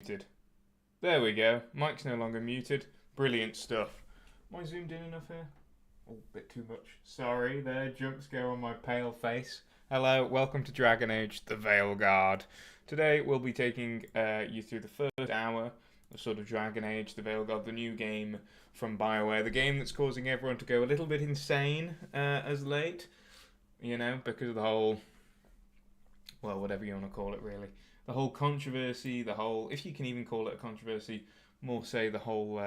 Muted. There we go. Mic's no longer muted. Brilliant stuff. Am I zoomed in enough here? Oh, a bit too much. Sorry, there. Jump scare on my pale face. Hello, welcome to Dragon Age: The Veilguard. Today we'll be taking you through the first hour of sort of Dragon Age: The Veilguard, the new game from BioWare, the game that's causing everyone to go a little bit insane as late. You know, because of the whole, well, whatever you want to call it, really. The whole controversy, the whole, if you can even call it a controversy, more say the whole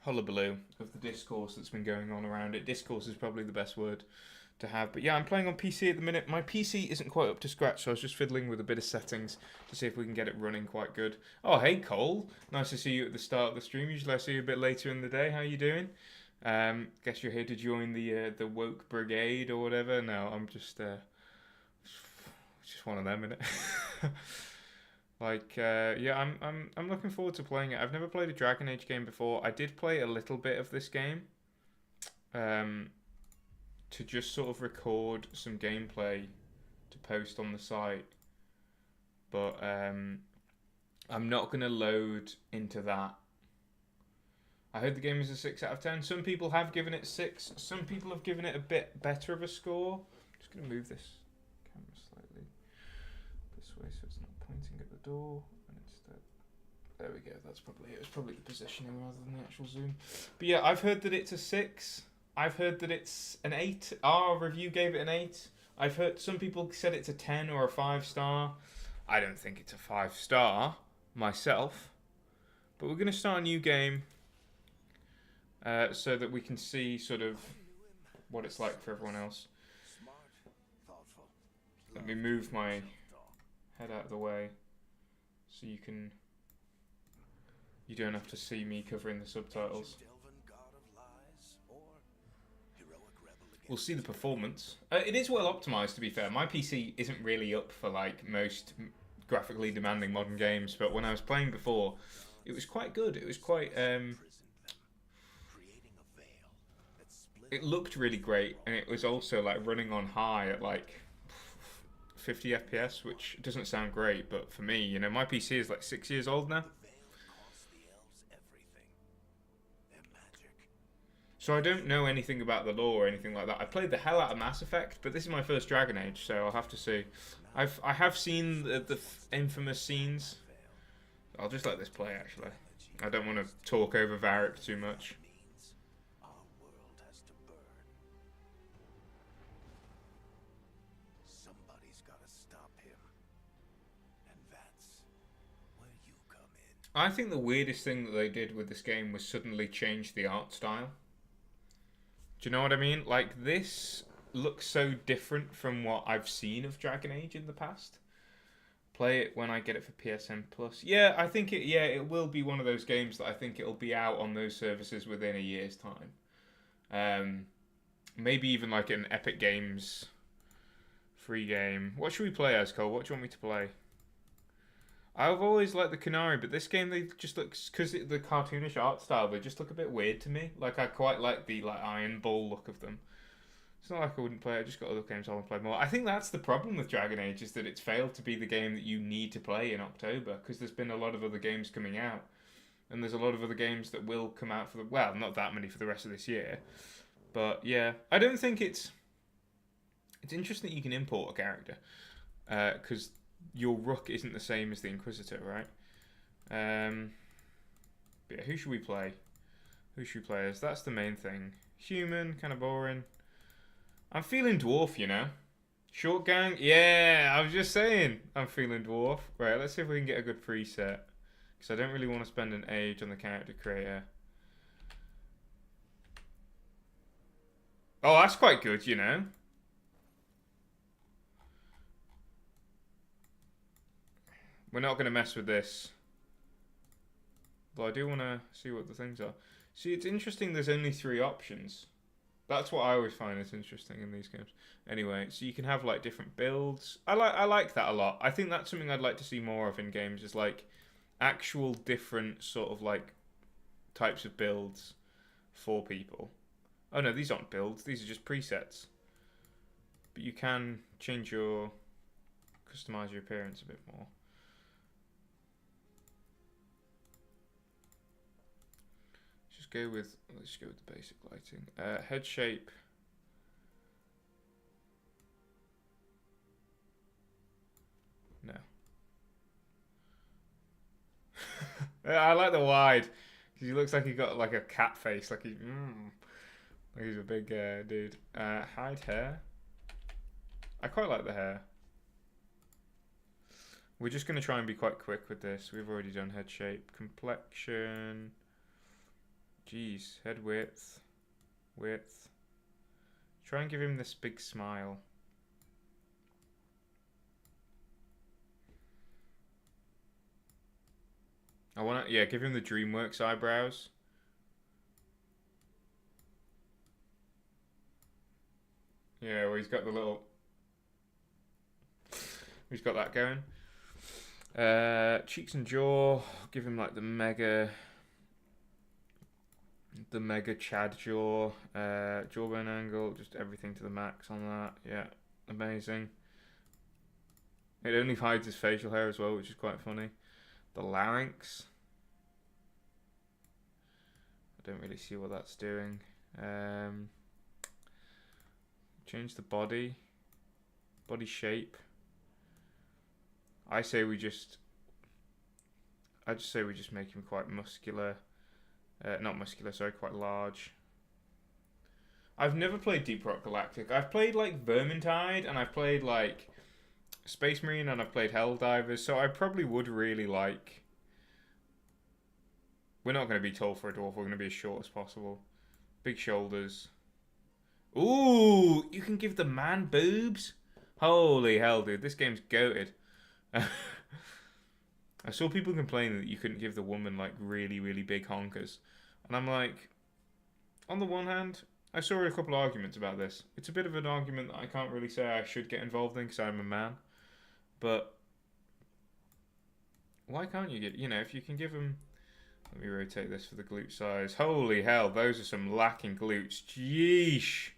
hullabaloo of the discourse that's been going on around it. Discourse is probably the best word to have. But yeah, I'm playing on PC at the minute. My PC isn't quite up to scratch, so I was just fiddling with a bit of settings to see if we can get it running quite good. Oh, hey, Cole. Nice to see you at the start of the stream. Usually I see you a bit later in the day. How you doing? Guess you're here to join the woke brigade or whatever. No, I'm just one of them, innit? Yeah, I'm looking forward to playing it. I've never played a Dragon Age game before. I did play a little bit of this game, to just sort of record some gameplay to post on the site, but I'm not gonna load into that. I heard the game is a 6 out of 10. Some people have given it 6. Some people have given it a bit better of a score. I'm just gonna move this camera slightly this way so it's not pointing at the door, and instead, there we go. That's probably it. It's probably the positioning rather than the actual zoom. But yeah, I've heard that it's a 6. I've heard that it's an 8. Our review gave it an 8. I've heard some people said it's a 10 or a 5-star. I don't think it's a 5-star myself. But we're going to start a new game so that we can see sort of what it's like for everyone else. Let me move my head out of the way so you don't have to see me covering the subtitles. We'll see the performance. It is well optimized, to be fair. My PC isn't really up for like most graphically demanding modern games, but when I was playing before, it was quite good. It was quite it looked really great, and it was also like running on high at like 50 FPS, which doesn't sound great, but for me, you know, my PC is like 6 years old now. So I don't know anything about the lore or anything like that. I played the hell out of Mass Effect, but this is my first Dragon Age, so I'll have to see. I have seen the infamous scenes. I'll just let this play, actually. I don't want to talk over Varric too much. I think the weirdest thing that they did with this game was suddenly change the art style. Do you know what I mean? Like, this looks so different from what I've seen of Dragon Age in the past. Play it when I get it for PSN Plus. Yeah, I think it will be one of those games that I think it'll be out on those services within a year's time. Maybe even like an Epic Games free game. What should we play as, Cole? What do you want me to play? I've always liked the Canary, but this game, they just look, because the cartoonish art style, they just look a bit weird to me. Like, I quite like the like Iron Ball look of them. It's not like I wouldn't play it, I just got other games I want to play more. I think that's the problem with Dragon Age, is that it's failed to be the game that you need to play in October, because there's been a lot of other games coming out. And there's a lot of other games that will come out for the, well, not that many for the rest of this year. But yeah, I don't think it's interesting that you can import a character, because your Rook isn't the same as the Inquisitor, right? But yeah, who should we play? Who should we play as? That's the main thing. Human, kind of boring. I'm feeling Dwarf, you know. Short Gang? Yeah, I was just saying. I'm feeling Dwarf. Right, let's see if we can get a good preset. Because I don't really want to spend an age on the character creator. Oh, that's quite good, you know. We're not going to mess with this. But I do want to see what the things are. See, it's interesting there's only 3 options. That's what I always find is interesting in these games. Anyway, so you can have like different builds. I like that a lot. I think that's something I'd like to see more of in games, is like actual different sort of like types of builds for people. Oh no, these aren't builds. These are just presets. But you can change your, customize your appearance a bit more. let's go with the basic lighting. Head shape. No. I like the wide because he looks like he got like a cat face, like he's a big dude. Hide hair. I quite like the hair. We're just gonna try and be quite quick with this. We've already done head shape, complexion. Jeez, head width. Try and give him this big smile. I want to, yeah, give him the DreamWorks eyebrows. Yeah, well, he's got the little... He's got that going. Cheeks and jaw. Give him like the mega Chad jaw. Jawbone angle. Just everything to the max on that. Yeah, amazing. It only hides his facial hair as well, which is quite funny. The larynx. I don't really see what that's doing. Change the body. Body shape. I just say we just make him quite muscular. Not muscular, sorry, quite large. I've never played Deep Rock Galactic. I've played like Vermintide, and I've played like Space Marine, and I've played Helldivers, so I probably would really like... We're not going to be tall for a dwarf, we're going to be as short as possible. Big shoulders. Ooh, you can give the man boobs? Holy hell, dude, this game's goated. I saw people complaining that you couldn't give the woman like really, really big honkers. And I'm like, on the one hand, I saw a couple of arguments about this. It's a bit of an argument that I can't really say I should get involved in because I'm a man. But why can't you get, you know, if you can give them... Let me rotate this for the glute size. Holy hell, those are some lacking glutes. Jeesh.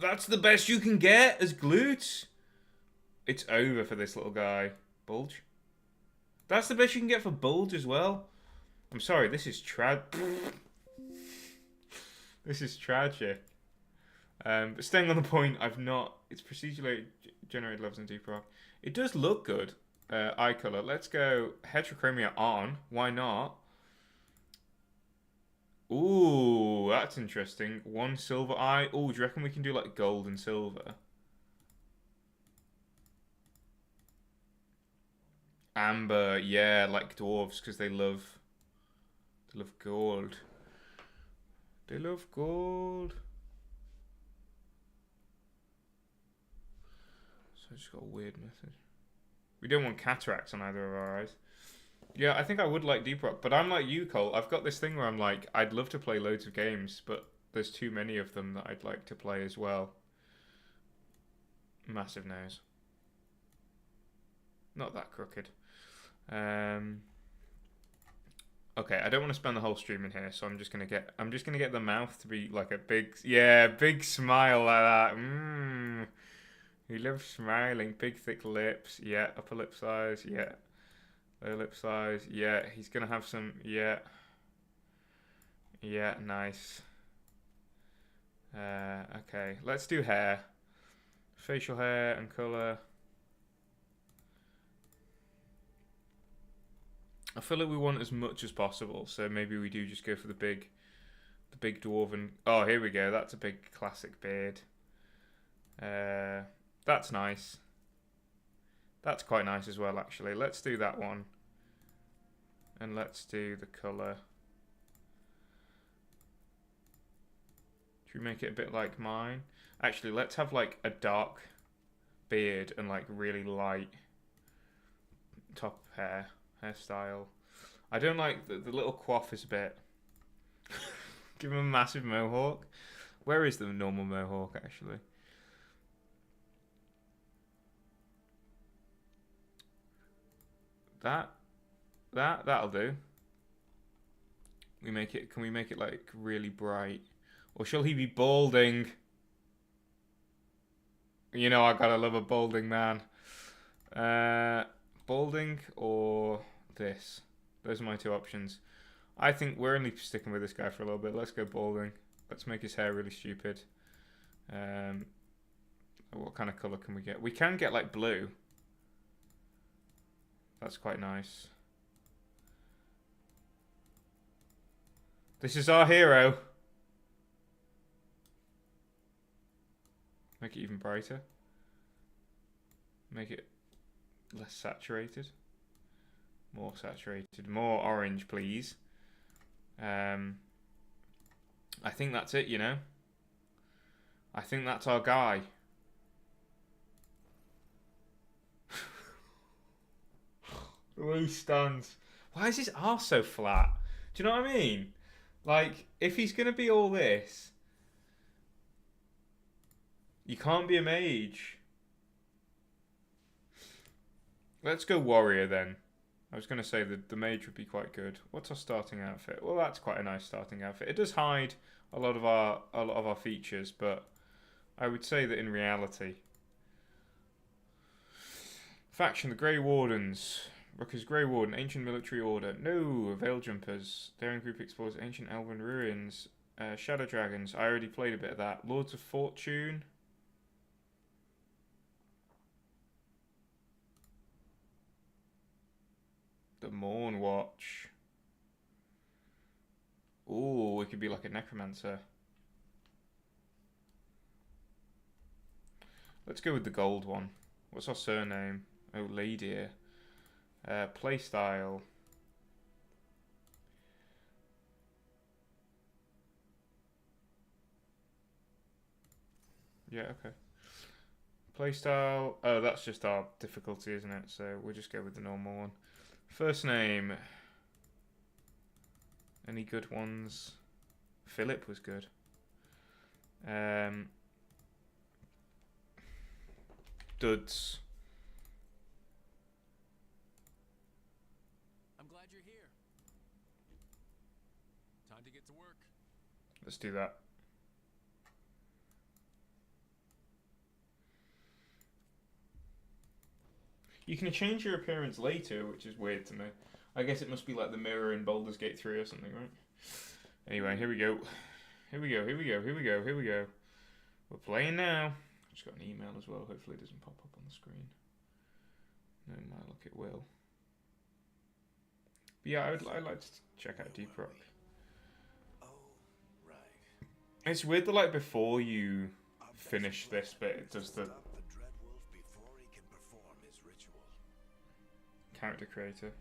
That's the best you can get as glutes? It's over for this little guy. Bulge? That's the best you can get for bulge as well? I'm sorry, this is This is tragic. But staying on the point, it's procedurally generated levels in Deep Rock. It does look good. Eye color. Let's go heterochromia on. Why not? Ooh, that's interesting. One silver eye. Ooh, do you reckon we can do like gold and silver? Amber, yeah, like dwarves, because they love gold. They love gold. So I just got a weird message. We don't want cataracts on either of our eyes. Yeah, I think I would like Deep Rock, but I'm like you, Cole. I've got this thing where I'm like, I'd love to play loads of games, but there's too many of them that I'd like to play as well. Massive nose. Not that crooked. Okay, I don't want to spend the whole stream in here, so I'm just gonna get the mouth to be like a big smile like that. He loves smiling. Big thick lips. Yeah, upper lip size. Yeah, lower lip size. Yeah, he's gonna have some. Yeah, nice. Okay, let's do hair, facial hair and color. I feel like we want as much as possible, so maybe we do just go for the big dwarven. Oh, here we go. That's a big classic beard. That's nice. That's quite nice as well, actually. Let's do that one, and let's do the color. Should we make it a bit like mine? Actually, let's have like a dark beard and like really light top hairstyle. I don't like the little coif is a bit. Give him a massive mohawk. Where is the normal mohawk actually? That'll do. Can we make it like really bright? Or shall he be balding? You know I gotta love a balding man. Balding or this? Those are my two options. I think we're only sticking with this guy for a little bit. Let's go balding. Let's make his hair really stupid. What kind of colour can we get? We can get like blue. That's quite nice. This is our hero. Make it even brighter. Make it less saturated. More saturated. More orange, please. I think that's it, you know. I think that's our guy. The way he stands. Why is his arse so flat? Do you know what I mean? Like, if he's going to be all this, you can't be a mage. Let's go warrior then. I was going to say that the mage would be quite good. What's our starting outfit? Well, that's quite a nice starting outfit. It does hide a lot of our features, but I would say that in reality, faction the Grey Wardens. Rucker's Grey Warden, Ancient Military Order. No, Veil Jumpers. Daring Group explores Ancient Elven Ruins. Shadow Dragons. I already played a bit of that. Lords of Fortune. The Morn Watch. Ooh, we could be like a necromancer. Let's go with the gold one. What's our surname? Oh, Lady. Playstyle. Yeah, okay. Playstyle. Oh, that's just our difficulty, isn't it? So we'll just go with the normal one. First name. Any good ones? Philip was good. Duds. I'm glad you're here. Time to get to work. Let's do that. You can change your appearance later, which is weird to me. I guess it must be like the mirror in Baldur's Gate 3 or something, right? Anyway, here we go. Here we go, here we go, here we go, here we go. We're playing now. I've just got an email as well. Hopefully it doesn't pop up on the screen. No, my luck it will. But yeah, I'd like to check out Deep Rock. Oh, right. It's weird that like before you finish this bit, it does the character creator.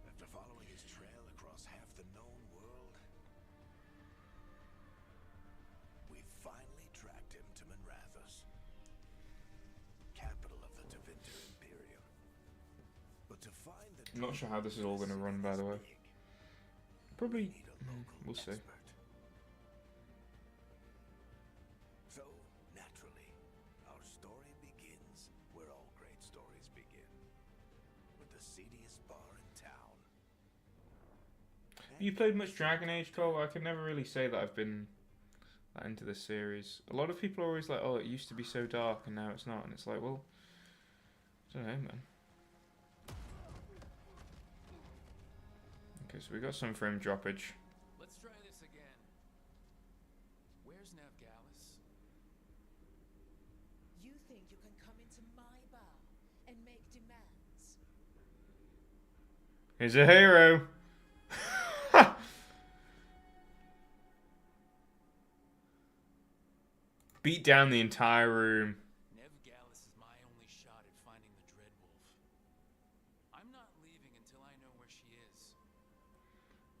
After following his trail across half the known world, we finally tracked him to Manrathus, capital of the Tevinter Imperium. But to find the I'm not sure how this is all going to run, by the way. Probably, we'll see. So, naturally, our story begins where all great stories begin, with the seediest bar in town. You played much Dragon Age, Cole? I could never really say that I've been that into this series. A lot of people are always like, oh, it used to be so dark and now it's not. And it's like, well, I don't know, man. Okay, so we got some frame droppage. Let's try this again. Where's Navgalis? You think you can come into my bar and make demands? He's a hero. Beat down the entire room. Navgalis is my only shot at finding the Dreadwolf. I'm not leaving until I know where she is.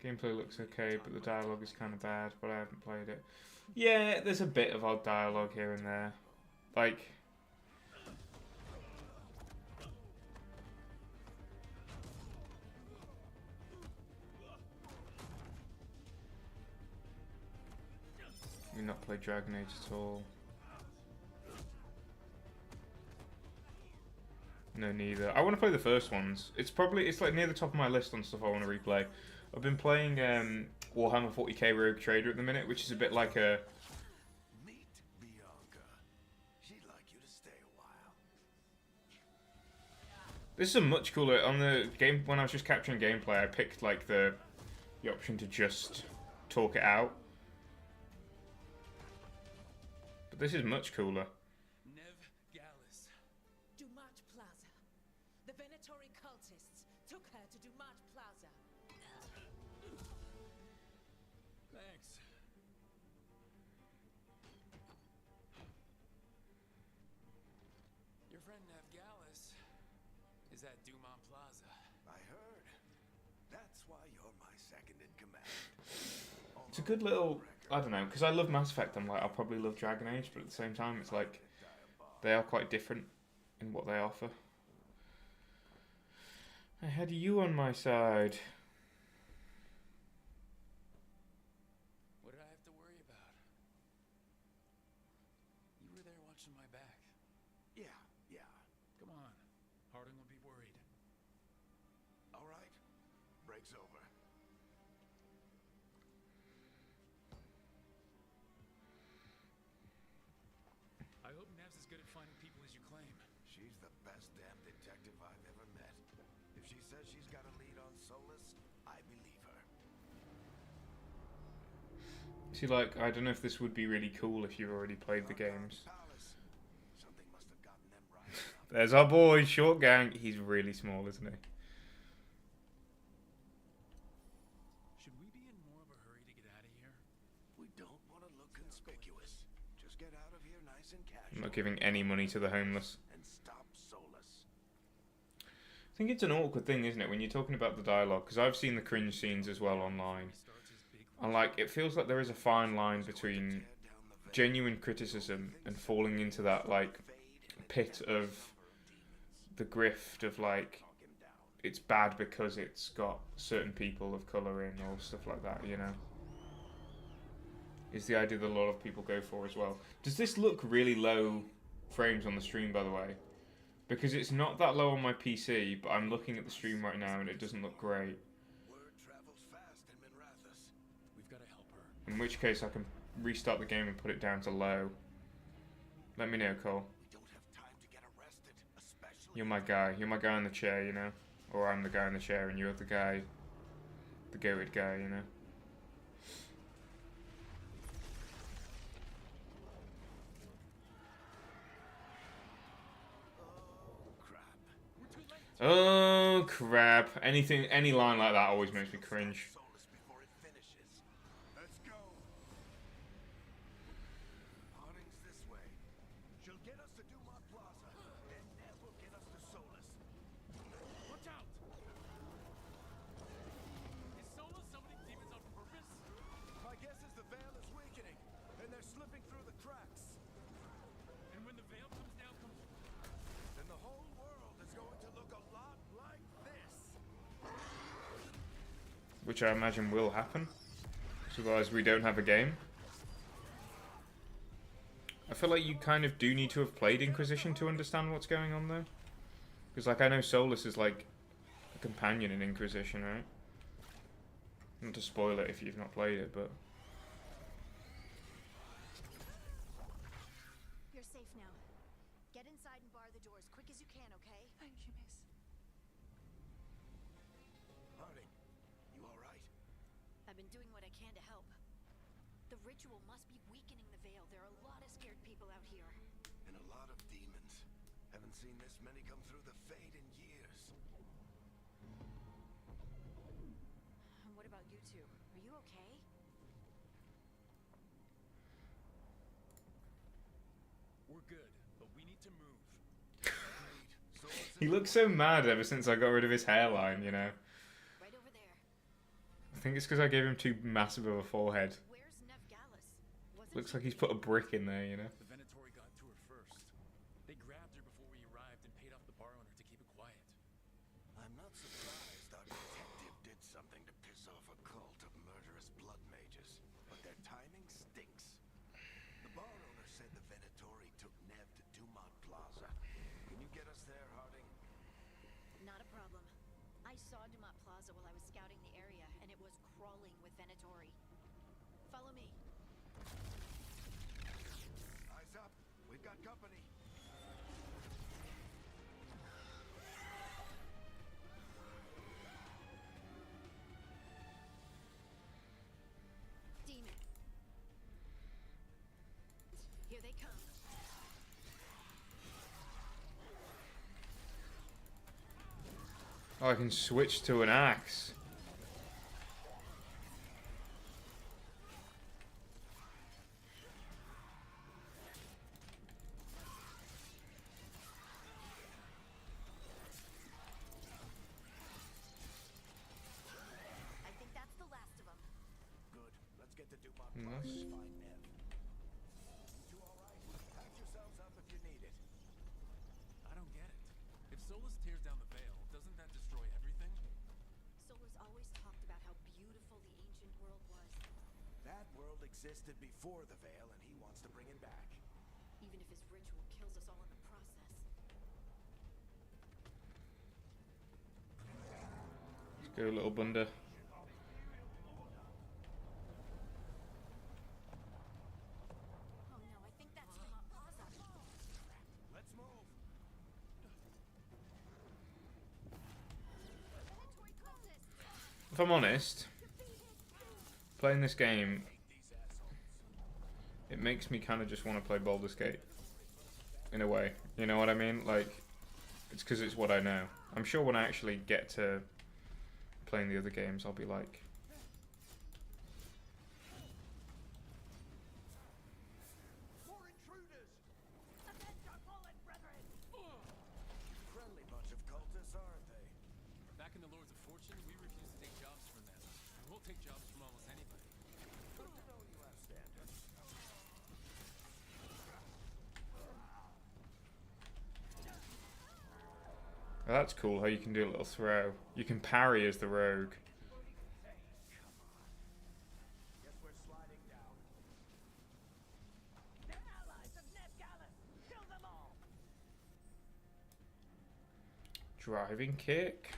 Gameplay looks okay, but the dialogue is kind of bad, but I haven't played it. Yeah, there's a bit of odd dialogue here and there. Like... We've not played Dragon Age at all. No, neither. I want to play the first ones. It's like near the top of my list on stuff I want to replay. I've been playing Warhammer 40k Rogue Trader at the minute, which is a bit like a... Meet Bianca. She'd like you to stay a while. This is a much cooler on the game. When I was just capturing gameplay, I picked like the option to just talk it out. But this is much cooler. Nev Gallus. Dumat Plaza. The Venatori cultists took her to Dumat Plaza. Thanks. Your friend Nev Gallus is at Dumont Plaza. I heard. That's why you're my second in command. It's a good little, I don't know, because I love Mass Effect. I'm like, I'll probably love Dragon Age, but at the same time, it's like they are quite different in what they offer. I had you on my side. What did I have to worry about? You were there watching my back. Yeah. Come on. Harding will be worried. All right. Break's over. I hope Nev's as good at finding people as you claim. She's the best damn detective I've ever met. If she says she's got a lead on Solus, I believe her. See, like, I don't know if this would be really cool if you've already played the games. Palace. Something must have gotten them right. There's our boy, Short Gang. He's really small, isn't he? Should we be in more of a hurry to get out of here? We don't want to look conspicuous. Just get out of here nice and casual. I'm not giving any money to the homeless. And stop Solus. I think it's an awkward thing, isn't it, when you're talking about the dialogue? Because I've seen the cringe scenes as well online. Starts his big And, like, it feels like there is a fine line between genuine criticism and falling into that, like, pit of the grift of, like, it's bad because it's got certain people of colour in or stuff like that, you know? Is the idea that a lot of people go for as well. Does this look really low frames on the stream, by the way? Because it's not that low on my PC, but I'm looking at the stream right now and it doesn't look great. Word travels fast in Minrathus. We've got to help her. In which case I can restart the game and put it down to low. Let me know, Cole. We don't have time to get arrested, especially. You're my guy. You're my guy in the chair, you know? Or I'm the guy in the chair and you're the guy, the goated guy, you know? Oh crap. Anything, any line like that always makes me cringe. Solus before it finishes. Let's go. Harding's this way. She'll get us to Dumont Plaza, and Nev will get us to Solus. Watch out! Is Solus summoning demons on purpose? My guess is the veil is weakening, and they're slipping through the cracks. And when the veil comes down, Then the whole world is going to look a lot like this. Which I imagine will happen. Otherwise we don't have a game. I feel like you kind of do need to have played Inquisition to understand what's going on though. Because like I know Solus is like a companion in Inquisition, right? Not to spoil it if you've not played it, but... You're safe now. Get inside and bar the doors quick as you can, okay? Thank you, miss. Harding, you all right? I've been doing what I can to help. The ritual must be weakening the veil. There are a lot of scared people out here. And a lot of demons. Haven't seen this many come through the Fade in years. And what about you two? Are you okay? we're good, but we need to move. He looks so mad ever since I got rid of his hairline, you know? Right over there. I think it's because I gave him too massive of a forehead. Where's Nev Gallus? Wasn't Looks she- like he's put a brick in there, you know? The Venatori got to her first. They grabbed her before we arrived and paid off the bar owner to keep it quiet. I'm not surprised our detective did something to piss off a cult of murderous blood mages, but their timing stinks. The bar owner said the Venatori took Nev to Dumont Plaza. Can you get us there, Harding? Not a problem. I saw Dumont Plaza while I was scouting the area, and it was crawling with Venatori. Follow me. Eyes up. We've got company. Oh, I can switch to an axe. I think that's the last of them. Good. Let's get to Dumont Nice. Plaza and find Nev. You two all right? Patch yourselves up if you need it. I don't get it. If Solus tears down the Veil, doesn't that destroy everything? Solus always talked about how beautiful the ancient world was, That world existed before the Veil, and he wants to bring it back. even if his ritual kills us all in the process. Let's go, little bunda. Oh no, I think that's Dumont Plaza. Let's move. Veilguard cultists! If I'm honest, playing this game, it makes me kind of just want to play Baldur's Gate. In a way. You know what I mean? Like, it's because it's what I know. I'm sure when I actually get to playing the other games, I'll be like... More intruders! Friendly bunch of cultists, aren't they? Back in the Lords of Fortune, we refuse to take jobs from them. We'll take jobs from almost anybody. Good to know you have standards. Oh, that's cool how you can do a little throw. You can parry as the rogue. Guess we're sliding down. They're allies of Nev. Kill them all! Driving kick.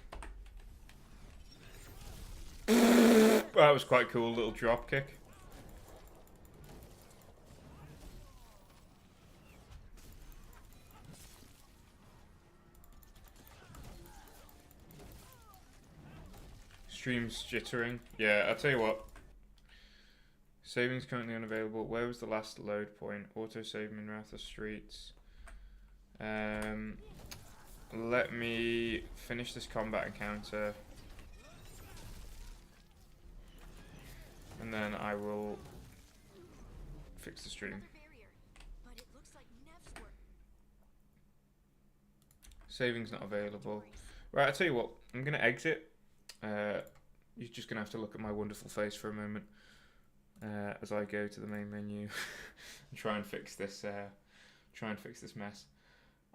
That was quite cool, little drop kick. Stream's jittering. Yeah, I'll tell you what. Savings currently unavailable. Where was the last load point? Auto save in Wrath of Streets. Let me finish this combat encounter. And then I will fix the stream. Another barrier, but it looks like Nev's work. Savings not available. Right, I'll tell you what. I'm going to exit. You're just going to have to look at my wonderful face for a moment. As I go to the main menu and try and fix this mess.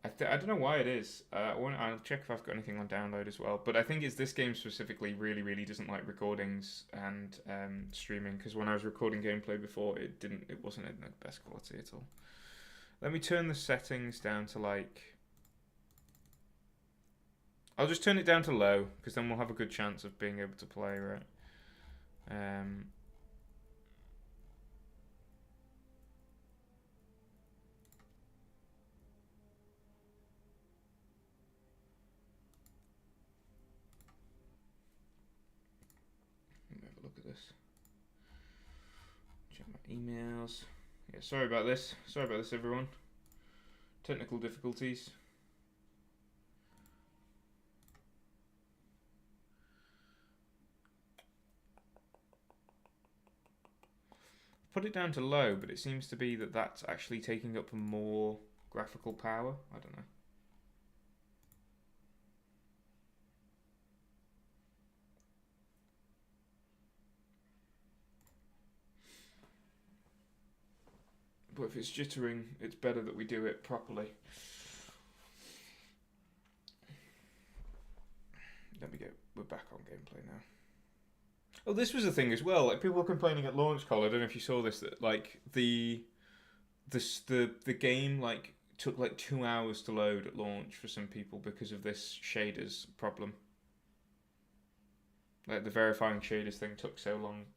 I don't know why it is. I'll check if I've got anything on download as well. But I think it's this game specifically really doesn't like recordings and streaming, because when I was recording gameplay before, it wasn't in the best quality at all. Let me turn the settings down to like. I'll just turn it down to low, because then we'll have a good chance of being able to play, right? Let me have a look at this. Check my emails. Yeah, sorry about this. Sorry about this, everyone. Technical difficulties. Put it down to low, but it seems to be that that's actually taking up more graphical power. I don't know. But if it's jittering, it's better that we do it properly. There we go. We're back on gameplay now. Oh, this was a thing as well. Like, people were complaining at launch, Cole. I don't know if you saw this. That like the game like took like 2 hours to load at launch for some people because of this shaders problem. Like the verifying shaders thing took so long.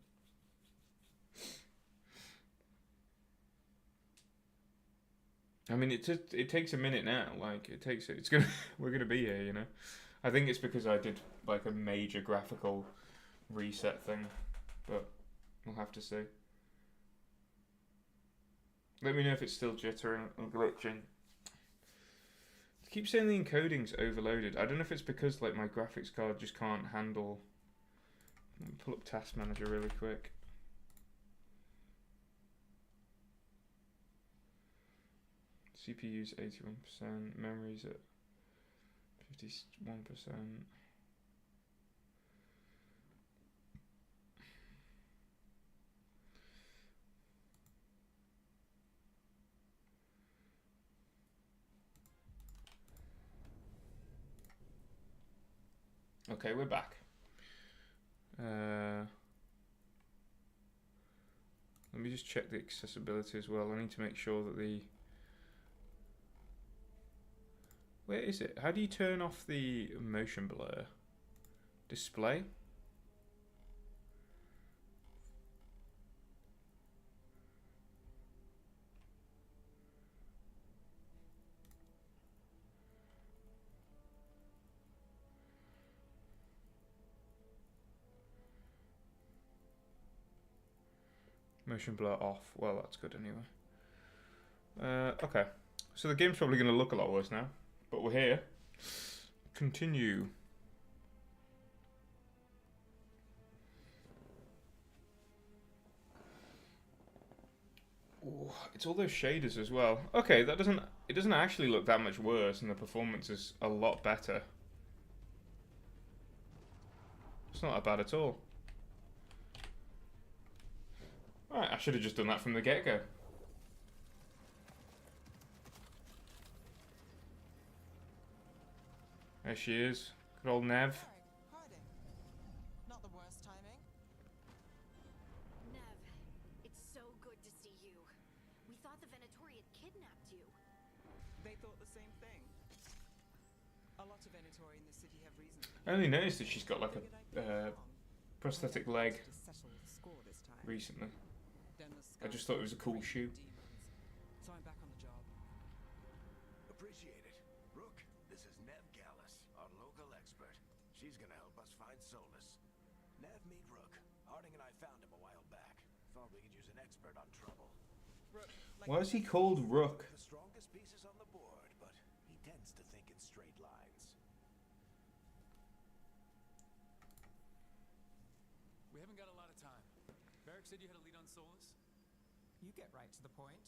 I mean, it takes a minute now. Like we're gonna be here, you know. I think it's because I did like a major graphical reset thing, but we'll have to see. Let me know if it's still jittering and glitching. I keep saying the encoding's overloaded. I don't know if it's because like my graphics card just can't handle. Let me pull up Task Manager really quick. CPU's 81%, memory's at 51%. Okay, we're back. Let me just check the accessibility as well. I need to make sure that the... Where is it? How do you turn off the motion blur? Display? Motion blur off. Well, that's good anyway. Okay. So the game's probably going to look a lot worse now. But we're here. Continue. Ooh, it's all those shaders as well. Okay, it doesn't actually look that much worse, and the performance is a lot better. It's not that bad at all. Alright, I should have just done that from the get-go. There she is. Good old Nev. Hiding. Not the worst timing. Nev, it's so good to see you. We thought the Venatori had kidnapped you. They thought the same thing. A lot of Venatori in the city have reasons. I only noticed that she's got like Figured I'd be a wrong. prosthetic I leg wanted to settle the score this time. recently. Then the I just thought it was a cool shoe. demons. So I'm back on the job. Appreciate it. Rook, this is Nev Gallus, our local expert. She's gonna help us find Solus. Nev, meet Rook. Harding and I found him a while back. Thought we could use an expert on trouble. Rook, Why is he called Rook? The strongest pieces on the board, but he tends to think in straight lines. We haven't got a lot of time. Barrick said you had a lead on Solus? You get right to the point.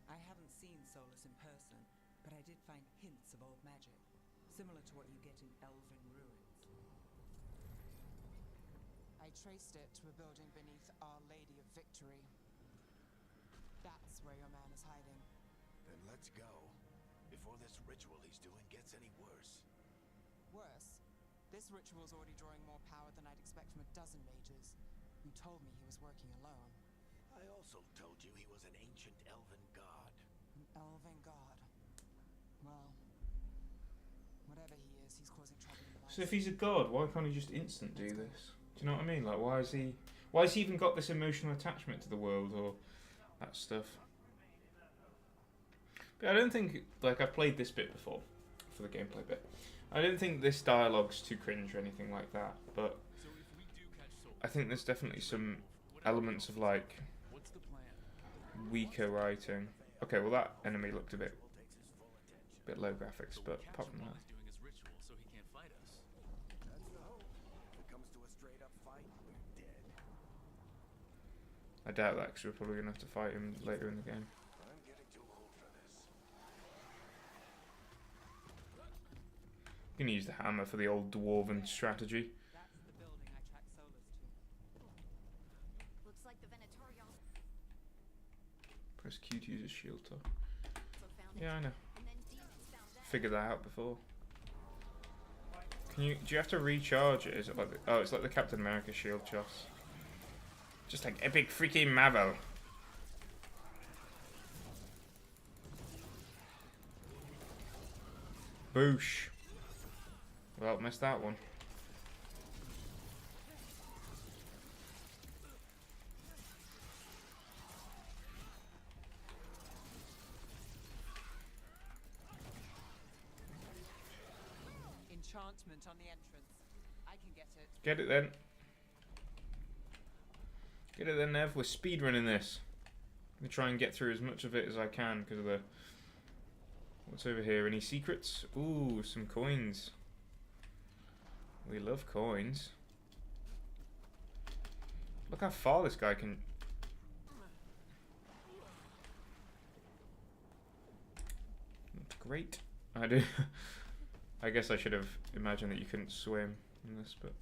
I haven't seen Solus in person, but I did find hints of old magic, similar to what you get in elven ruins. I traced it to a building beneath Our Lady of Victory. That's where your man is hiding. Then let's go. Before this ritual he's doing gets any worse. Worse, this ritual's already drawing more power than I'd expect from a dozen mages. You told me he was working alone. I also told you he was an ancient elven god. An elven god. Well, whatever he is, he's causing trouble in the So if he's a god, why can't he just instant do this? Do you know what I mean? Like, why has he even got this emotional attachment to the world or that stuff? But I don't think, like, I've played this bit before for the gameplay bit. I don't think this dialogue's too cringe or anything like that, but So if we do catch Solus, I think there's definitely some elements of, like, what's the plan? weaker writing. Okay, well that enemy looked a bit low graphics, but apart from that. He's doing his ritual so he can't fight us. That's the hope. If it comes to a straight up fight, we're dead. I doubt that because we're probably going to have to fight him later in the game. I'm getting too old for this. You can use the hammer for the old dwarven strategy. That's the building I tracked Solus to. Looks like the Venatori also Press Q to use a shield top. found it. Yeah, I know. And then demons found that. Figured that out before. Do you have to recharge it? Is it like it's like the Captain America shield shots. Just like epic freaking Marvel. Boosh. Well, missed that one. Enchantment on the entrance. I I can get it. Get it then. Get it then, Nev. We're speedrunning this. I'm gonna try and get through as much of it as I can because of the... What's over here? Any secrets? Ooh, some coins. We love coins. Look how far this guy can... That's great. I do. I guess I should have imagined that you couldn't swim in this, but...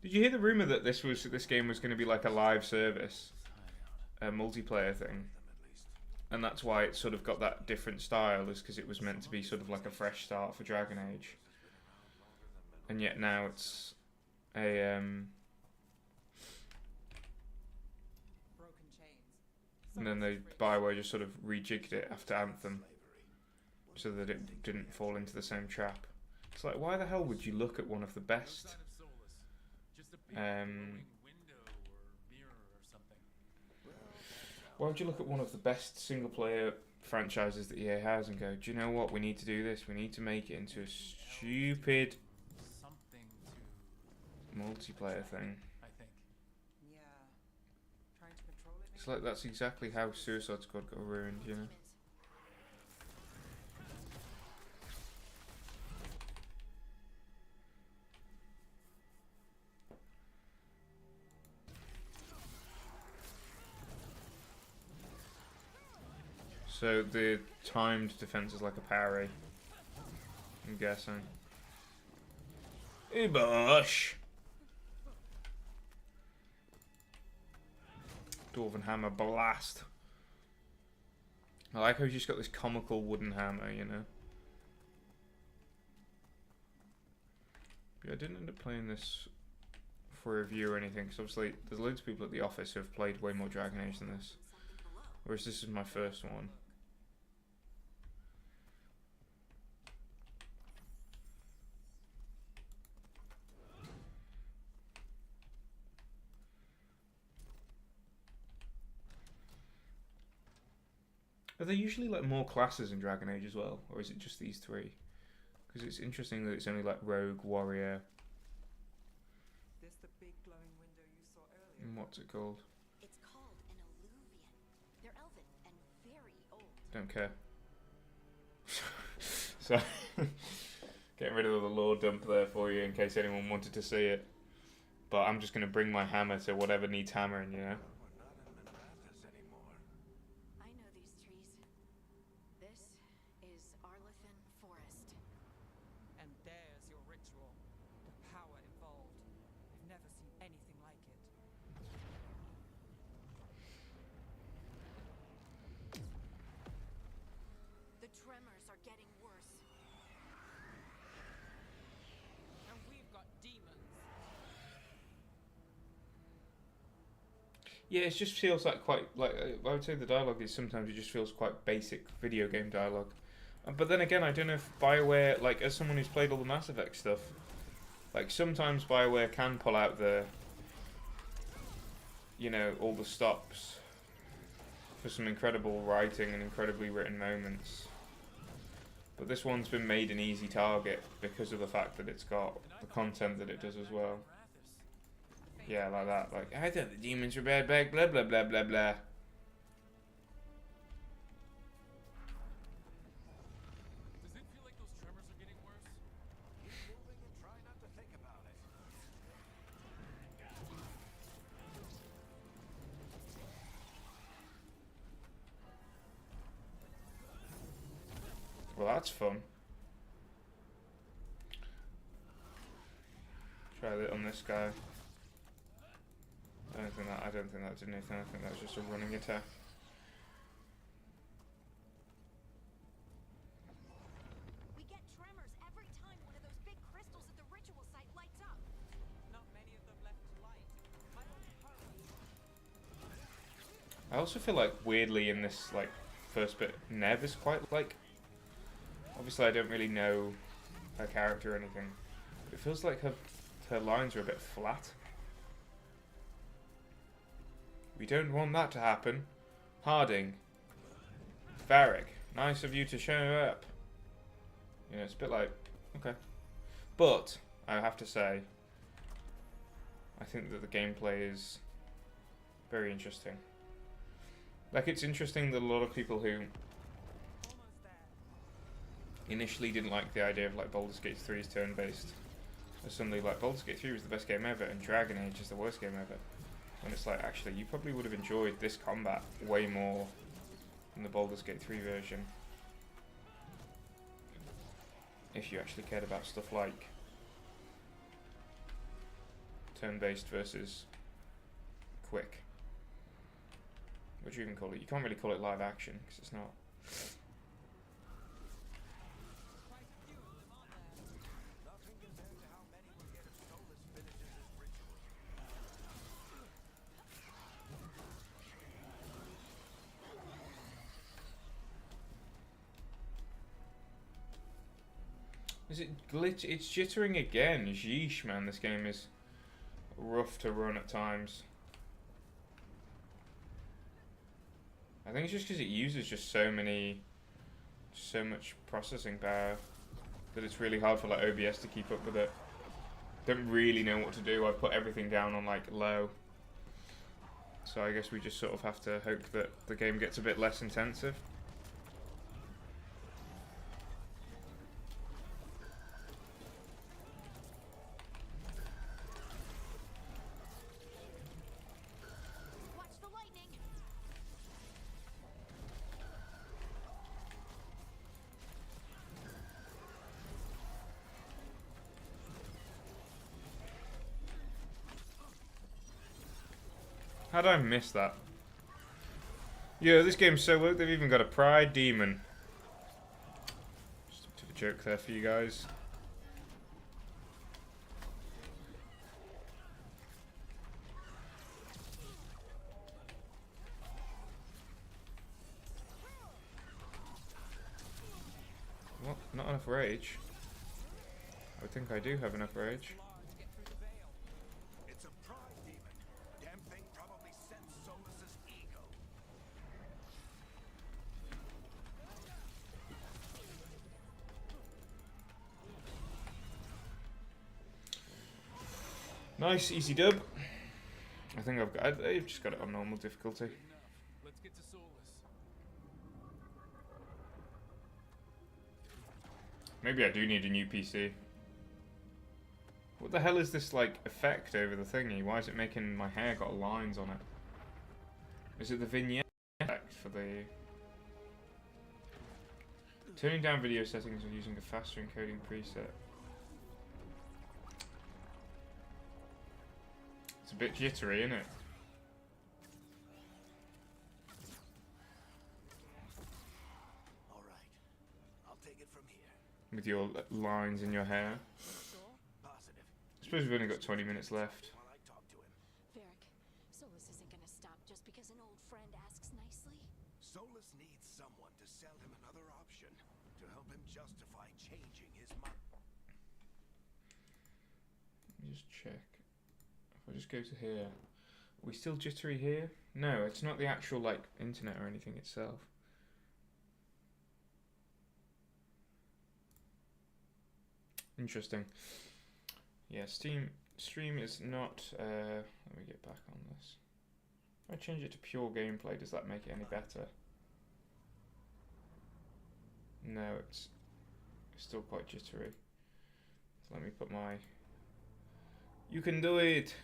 Did you hear the rumor that this game was going to be like a live service, a multiplayer thing, and that's why it sort of got that different style, is because it was meant to be sort of like a fresh start for Dragon Age, and yet now it's a Broken chains. and then they Bioware just sort of rejigged it after Anthem, so that it didn't fall into the same trap. It's like, why the hell would you look at one of the best? Why would you look at one of the best single-player franchises that EA has and go, do you know what, we need to do this, we need to make it into a stupid multiplayer thing. Yeah. Trying to control it. It's like, that's exactly how Suicide Squad got ruined, you know? So the timed defense is like a parry, I'm guessing. Hey, Bosh! Dwarven hammer blast. I like how he's just got this comical wooden hammer, you know. But yeah, I didn't end up playing this for a review or anything, because obviously there's loads of people at the office who have played way more Dragon Age than this. Whereas this is my first one. Are there usually like more classes in Dragon Age as well, or is it just these three? Because it's interesting that it's only like rogue, warrior, This the big glowing window you saw earlier. and what's it called? It's called an alluvian. They're elven and very old. Don't care. So, getting rid of the lore dump there for you in case anyone wanted to see it. But I'm just going to bring my hammer to whatever needs hammering, you know? I know these trees. This is Arlethan Forest. And there's your ritual. The power involved. I've never seen anything like it. The tremors are getting worse. And we've got demons. Yeah, it just feels like quite, like, I would say the dialogue is sometimes it just feels quite basic video game dialogue. But then again, I don't know if BioWare, like, as someone who's played all the Mass Effect stuff, like, sometimes BioWare can pull out the, you know, all the stops for some incredible writing and incredibly written moments. But this one's been made an easy target because of the fact that it's got the content that it does as well. Yeah, like that. Like, I thought the demons were bad back, blah, blah, blah, blah, blah. Does it feel like those tremors are getting worse? Keep moving and try not to think about it. Well, that's fun. Try that on this guy. I don't think that did anything. I think that was just a running attack. We get tremors every time one of those big crystals at the ritual site lights up. Not many of them left to light. My only hurry. I also feel like weirdly in this like first bit, Nev is quite like. Obviously, I don't really know her character or anything, but it feels like her lines are a bit flat. We don't want that to happen. Harding. Varric, nice of you to show up. You know, it's a bit like, okay. But I have to say, I think that the gameplay is very interesting. Like, it's interesting that a lot of people who initially didn't like the idea of like Baldur's Gate 3's turn-based are suddenly like, Baldur's Gate 3 was the best game ever and Dragon Age is the worst game ever. And it's like, actually, you probably would have enjoyed this combat way more than the Baldur's Gate 3 version if you actually cared about stuff like turn-based versus quick. What do you even call it? You can't really call it live action because it's not. Nothing compared to how many will get if Solus finishes his ritual. Is it glitch? It's jittering again. Yeesh, man, this game is rough to run at times. I think it's just because it uses just so much processing power that it's really hard for like OBS to keep up with it. Don't really know what to do. I've put everything down on like low. So I guess we just sort of have to hope that the game gets a bit less intensive. Watch the lightning! How did I miss that? Yeah, this game's so woke, they've even got a pride demon. Just took a joke there for you guys. What? Not enough rage? I think I do have enough rage. It's a pride demon. Damn thing probably sensed Solus's ego. Nice, easy dub. I think I've just got it on normal difficulty. Good enough. Let's get to Solus. Maybe I do need a new PC. What the hell is this, like, effect over the thingy? Why is it making my hair got lines on it? Is it the vignette effect for the... Turning down video settings or using a faster encoding preset. It's a bit jittery, isn't it? All right. I'll take it from here. With your lines in your hair. Positive. I suppose we've only got 20 minutes left. While I talk to him. Varric, Solus isn't gonna stop just because an old friend asks nicely. Solus needs someone to sell him another option to help him justify changing his mind. Let me just check. If I just go to here. Are we still jittery here? No, it's not the actual, like, internet or anything itself. Interesting. Yeah, stream is not, let me get back on this. If I change it to pure gameplay, does that make it any better? No, it's still quite jittery. So let me put my... You can do it!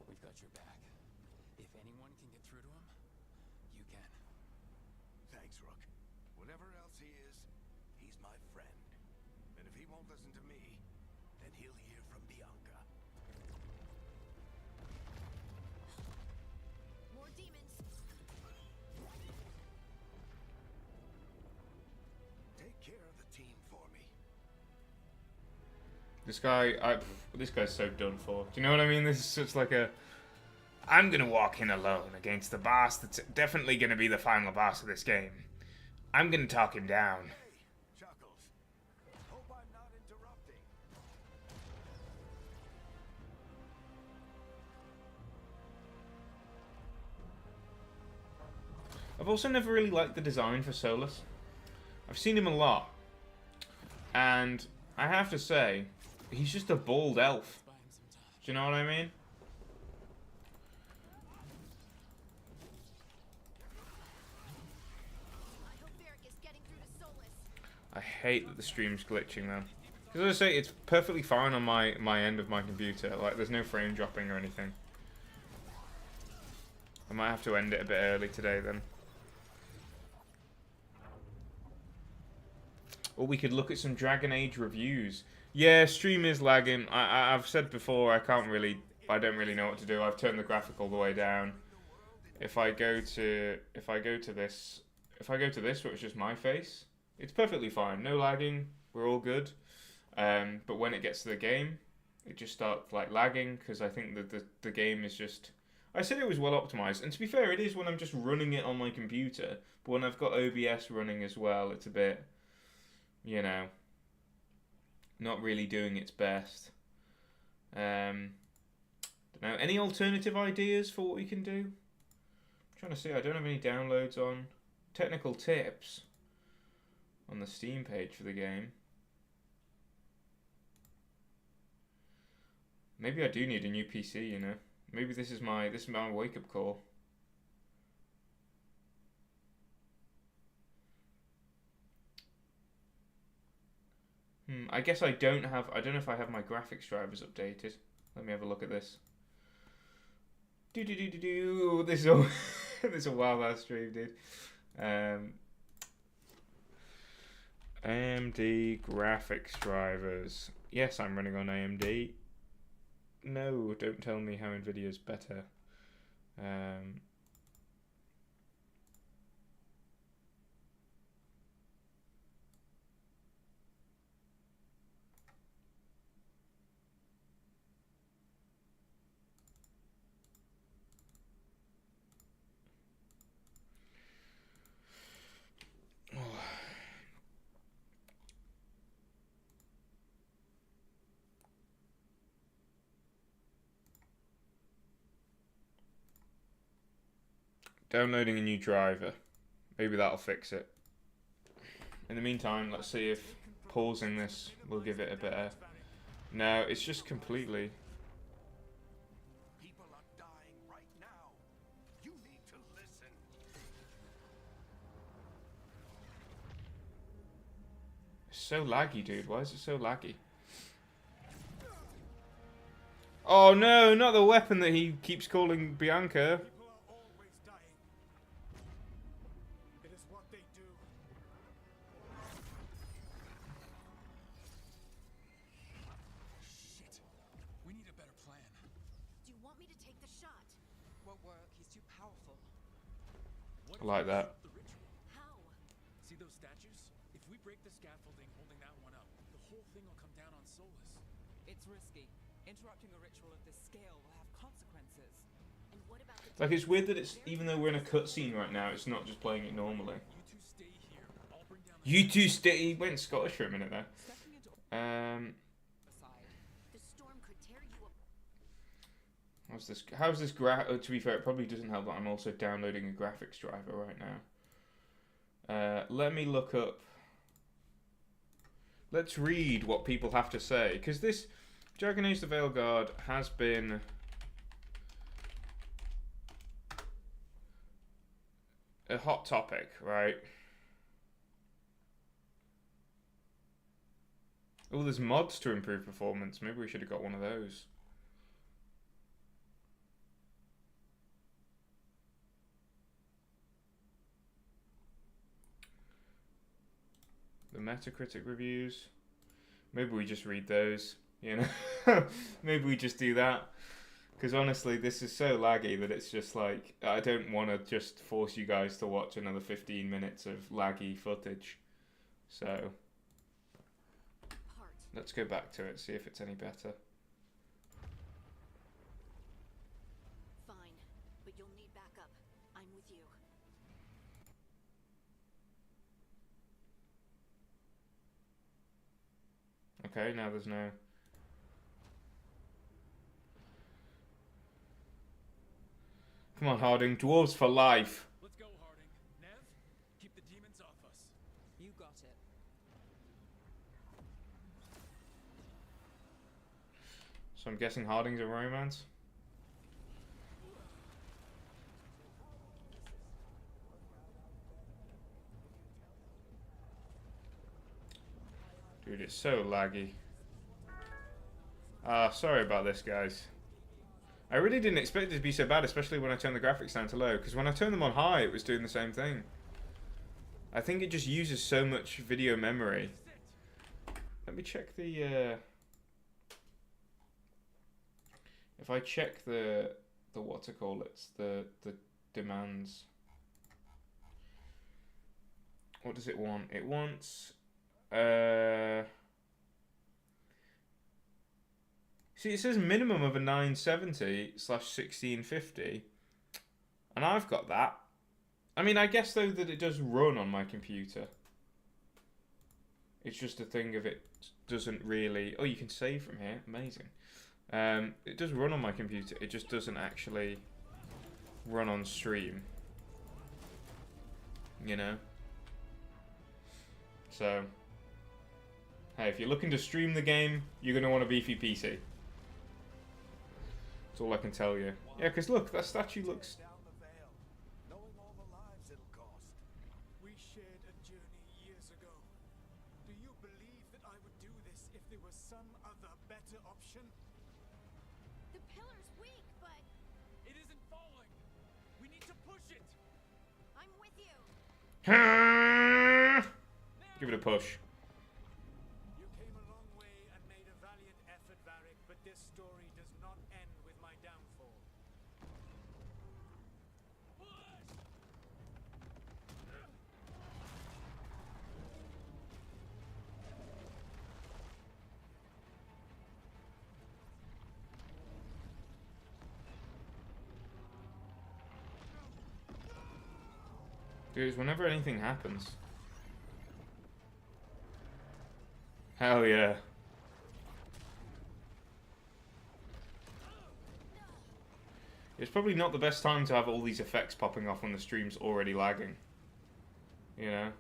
We've got your back. If anyone can get through to him, you can. Thanks, Rook. Whatever else he is, he's my friend. And if he won't listen to me, then he'll hear from Bianca. More demons! Take care of the team for me. This guy's so done for. Do you know what I mean? This is such like a... I'm gonna walk in alone against the boss that's definitely gonna be the final boss of this game. I'm gonna talk him down. Hey, Chuckles. Hope I'm not interrupting. I've also never really liked the design for Solus. I've seen him a lot. And I have to say, he's just a bald elf. Buy him some time. Do you know what I mean? I hope Varric is getting through to Solus. I hate that the stream's glitching, man. Because as I say, it's perfectly fine on my end of my computer. Like, there's no frame dropping or anything. I might have to end it a bit early today, then. Or we could look at some Dragon Age reviews. Yeah, stream is lagging. I've said before, I don't really know what to do. I've turned the graphic all the way down. If I go to this, where it's just my face, it's perfectly fine. No lagging. We're all good. But when it gets to the game, it just starts like lagging because I think that the game is just. I said it was well optimized, and to be fair, it is when I'm just running it on my computer. But when I've got OBS running as well, it's a bit, you know, not really doing its best. Don't know. Any alternative ideas for what we can do? I'm trying to see. I don't have any downloads on. Technical tips on the Steam page for the game. Maybe I do need a new PC, you know. Maybe this is my wake-up call. I guess I don't know if I have my graphics drivers updated. Let me have a look at this. This is a this is a wild ass stream, dude. AMD graphics drivers. Yes, I'm running on AMD. No, don't tell me how Nvidia's better. Downloading a new driver. Maybe that'll fix it. In the meantime, let's see if pausing this will give it a better... No, it's just completely... People are dying right now. You need to listen. It's so laggy, dude. Why is it so laggy? Oh no, not the weapon that he keeps calling Bianca. People are always dying. It is what they do. Shit. We need a better plan. Do you want me to take the shot? Won't work. He's too powerful. What I like if we that. disrupt the ritual? How? See those statues? If we break the scaffolding holding that one up, the whole thing will come down on Solus. It's risky. Interrupting a ritual of this scale will have consequences. And what about the Like, it's weird that it's, even though we're in a cutscene right now, it's not just playing it normally. You two stay here. I'll bring down the... You two stay... He went Scottish for a minute there. Stepping into Um, aside. The storm could tear you apart. how's this to be fair, it probably doesn't help that I'm also downloading a graphics driver right now. Let me look up... Let's read what people have to say, because this Dragon Age the Veilguard has been a hot topic, right? Oh, there's mods to improve performance. Maybe we should have got one of those. The Metacritic reviews. Maybe we just read those, you know? Maybe we just do that. Because honestly, this is so laggy that it's just like, I don't want to just force you guys to watch another 15 minutes of laggy footage. So, Apart. let's go back to it, see if it's any better. Fine, but you'll need backup. I'm with you. Okay, now there's no... Come on, Harding. Dwarves for life. Let's go, Harding. Nev, keep the demons off us. You got it. So I'm guessing Harding's a romance. Dude, it's so laggy. Sorry about this, guys. I really didn't expect it to be so bad, especially when I turned the graphics down to low, because when I turned them on high, it was doing the same thing. I think it just uses so much video memory. Let me check the, if I check the what to call it, the demands. What does it want? It wants, see, it says minimum of a 970/1650, and I've got that. I mean, I guess though that it does run on my computer. It's just a thing of it doesn't really. Oh, you can save from here. Amazing. It does run on my computer. It just doesn't actually run on stream. You know. So, hey, if you're looking to stream the game, you're gonna want a beefy PC. That's all I can tell you. Yeah, because look, that statue looks. Down the veil, knowing all the lives it'll cost. We shared a journey years ago. Do you believe that I would do this if there was some other better option? The pillar's weak, but It isn't falling. We need to push it. I'm with you. Give it a push. You came a long way and made a valiant effort, Varric, but this story does not end with my downfall. Dude, whenever anything happens. Hell yeah. It's probably not the best time to have all these effects popping off when the stream's already lagging. You know?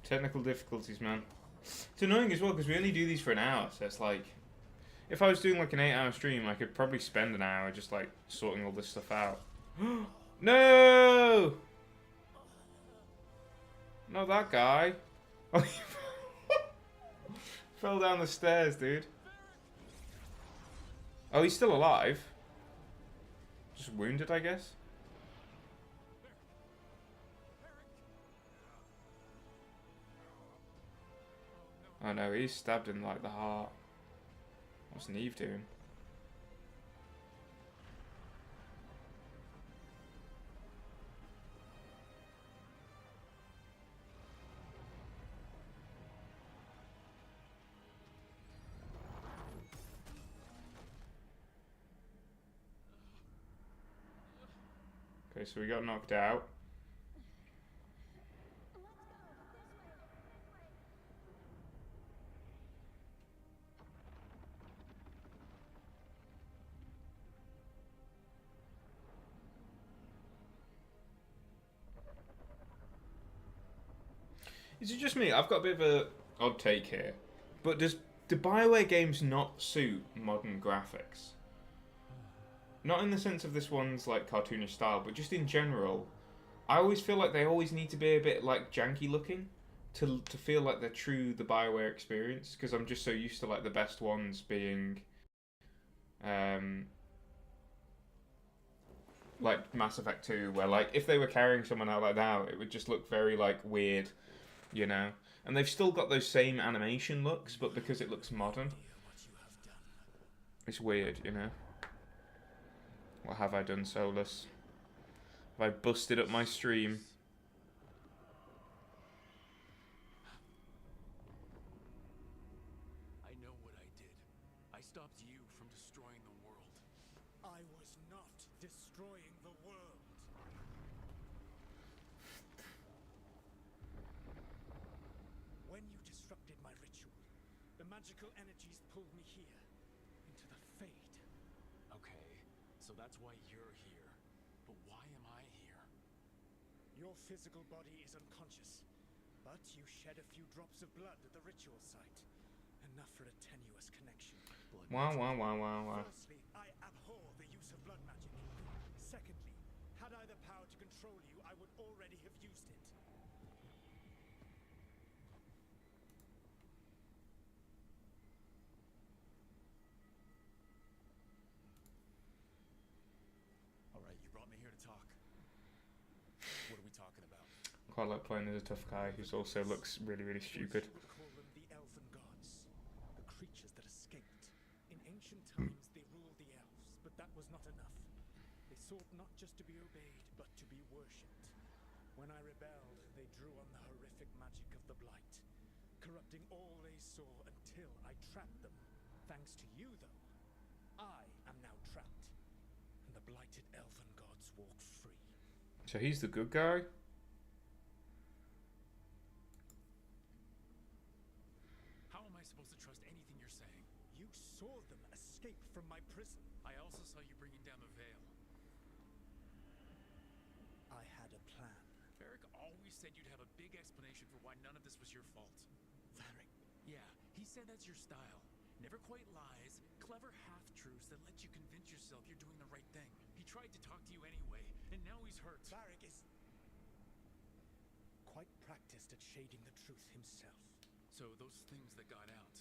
Technical difficulties, man. It's annoying as well because we only do these for an hour, so it's like... If I was doing like an 8-hour stream, I could probably spend an hour just like sorting all this stuff out. No! Not that guy. Oh, he fell down the stairs, dude. Oh, he's still alive. Just wounded, I guess. Oh no, he's stabbed in like the heart. What's Neve doing? Okay, so we got knocked out. Is it just me? I've got a bit of a odd take here. But do BioWare games not suit modern graphics? Not in the sense of this one's like cartoonish style, but just in general. I always feel like they always need to be a bit like janky looking to feel like they're true the BioWare experience, because I'm just so used to like the best ones being like Mass Effect 2, where like if they were carrying someone out like that, it would just look very like weird. You know, and they've still got those same animation looks, but because it looks modern, it's weird, you know. What have I done, Solus? Have I busted up my stream? I know what I did. I stopped you from destroying the world. I was not destroying the world. When you disrupted my ritual, the magical energies pulled me here, into the Fade. Okay, so that's why you're here. But why am I here? Your physical body is unconscious, But you shed a few drops of blood at the ritual site. Enough for a tenuous connection. Wow. Firstly, I abhor the use of blood magic. Secondly, had I the power to control you, I would already have used it. All right, you brought me here to talk. What are we talking about? Quite like playing as a tough guy who also looks really stupid. You would call them the elven gods, the creatures that escaped. In ancient times, they ruled the elves, but that was not enough. They sought not just to be obeyed, but to be worshipped. When I rebelled, they drew on the horrific magic of the Blight, corrupting all they saw until I trapped them. Thanks to you, though, I am now trapped, and the blighted elven gods walk free. So he's the good guy? How am I supposed to trust anything you're saying? You saw them escape from my prison. I also saw you bringing down the veil. I had a plan. Varric always said you'd have a big explanation for why none of this was your fault. Varric? Yeah, he said that's your style. Never quite lies, clever half-truths that let you convince yourself you're doing the right thing. He tried to talk to you anyway, and now he's hurt. Varric is quite practiced at shading the truth himself. So those things that got out,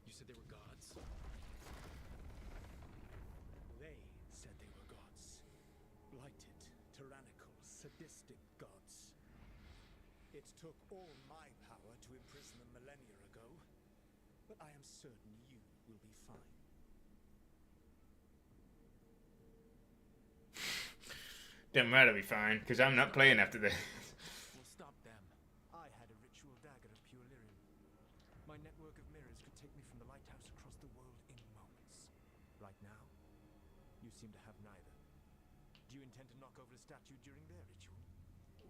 you said they were gods? They said they were gods. Blighted, tyrannical, sadistic gods. It took all my power to imprison them millennia ago, but I am certain you will be fine. Don't matter, be fine, because I'm not playing after this. We'll stop them. I had a ritual dagger of pure lyrium. My network of mirrors could take me from the lighthouse across the world in moments. Right now, you seem to have neither. Do you intend to knock over the statue during their ritual?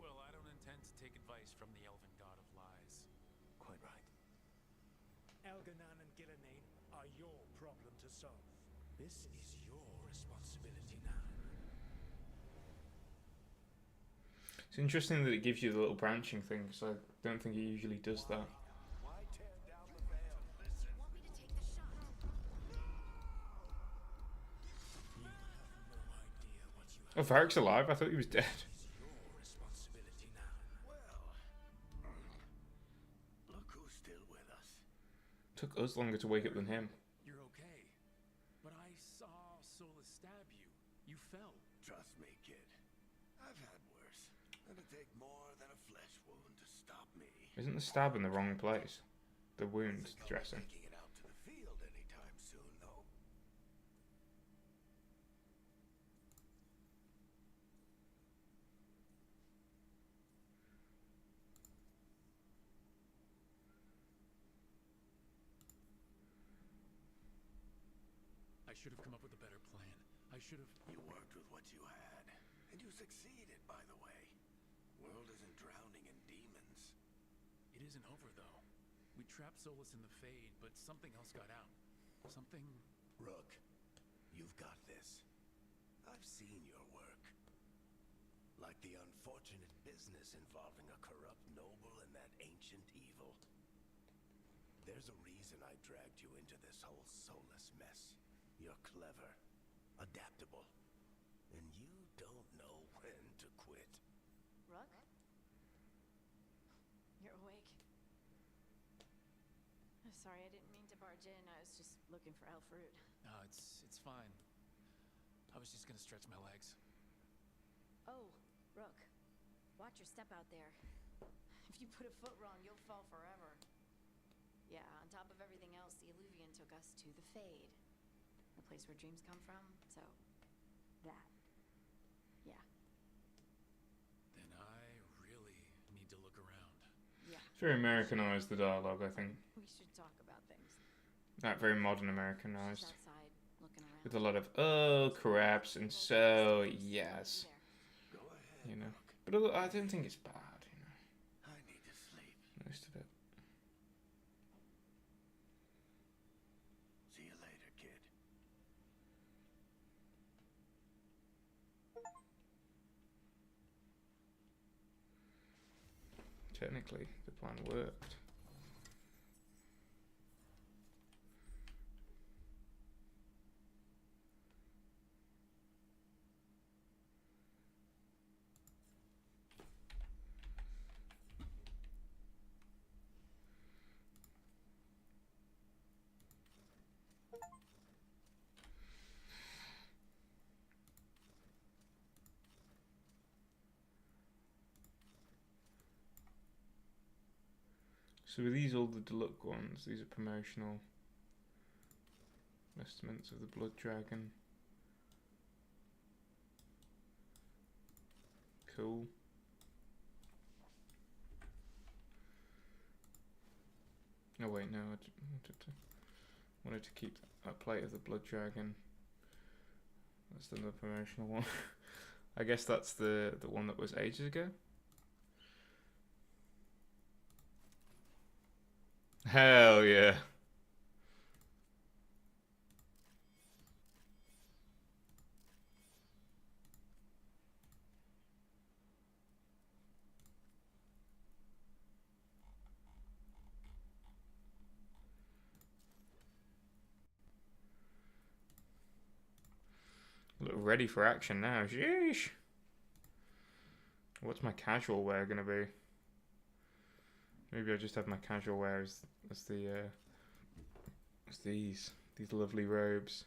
Well, I don't intend to take advice from the elven god of lies. Quite right. Elganan and Gillenane are your problem to solve. This is your responsibility now. It's interesting that it gives you the little branching thing, because I don't think it usually does that. Why tear down the veil? Listen. Want me to take the shot? You have no idea what you Oh, have. Varric's alive? I thought he was dead. It's your responsibility now. Well, look who's still with us. Took us longer to wake up than him. You're okay. But I saw Solus stab you. You fell. Trust me, kid. I've had worse. It'll take more than a flesh wound to stop me. Isn't the stab in the wrong place? The wound Isn't no dressing. making it out to the field anytime soon, though. I should have come up with a better plan. I should have... You worked with what you had, and you succeeded, by the way. World isn't drowning in demons. It isn't over, though. We trapped Solus in the Fade, but something else got out. Something... Rook, you've got this. I've seen your work. Like the unfortunate business involving a corrupt noble and that ancient evil. There's a reason I dragged you into this whole Solus mess. You're clever, adaptable, and you don't know when to quit. Rook? You're awake. Sorry, I didn't mean to barge in. I was just looking for elf fruit. No, it's fine. I was just gonna stretch my legs. Oh, Rook. Watch your step out there. If you put a foot wrong, you'll fall forever. Yeah, on top of everything else, the Illuvian took us to the Fade. The place where dreams come from, so... that. Yeah. Then I really need to look around. Yeah. It's very Americanized, the dialogue, I think. We should talk about things. That very modern She's Americanized. outside, looking around. With a lot of, oh, craps, and so, yes. Go ahead, You know. Rook. But I don't think it's bad, you know. I need to sleep. Most of it. See you later, kid. Technically, the plan worked. So are these all the deluxe ones? These are promotional estimates of the Blood Dragon. Cool. Oh wait, no, I wanted to keep that plate of the Blood Dragon. That's the promotional one. I guess that's the one that was ages ago. Hell yeah. Look ready for action now. Sheesh. What's my casual wear gonna be? Maybe I'll just have my casual wear as these lovely robes.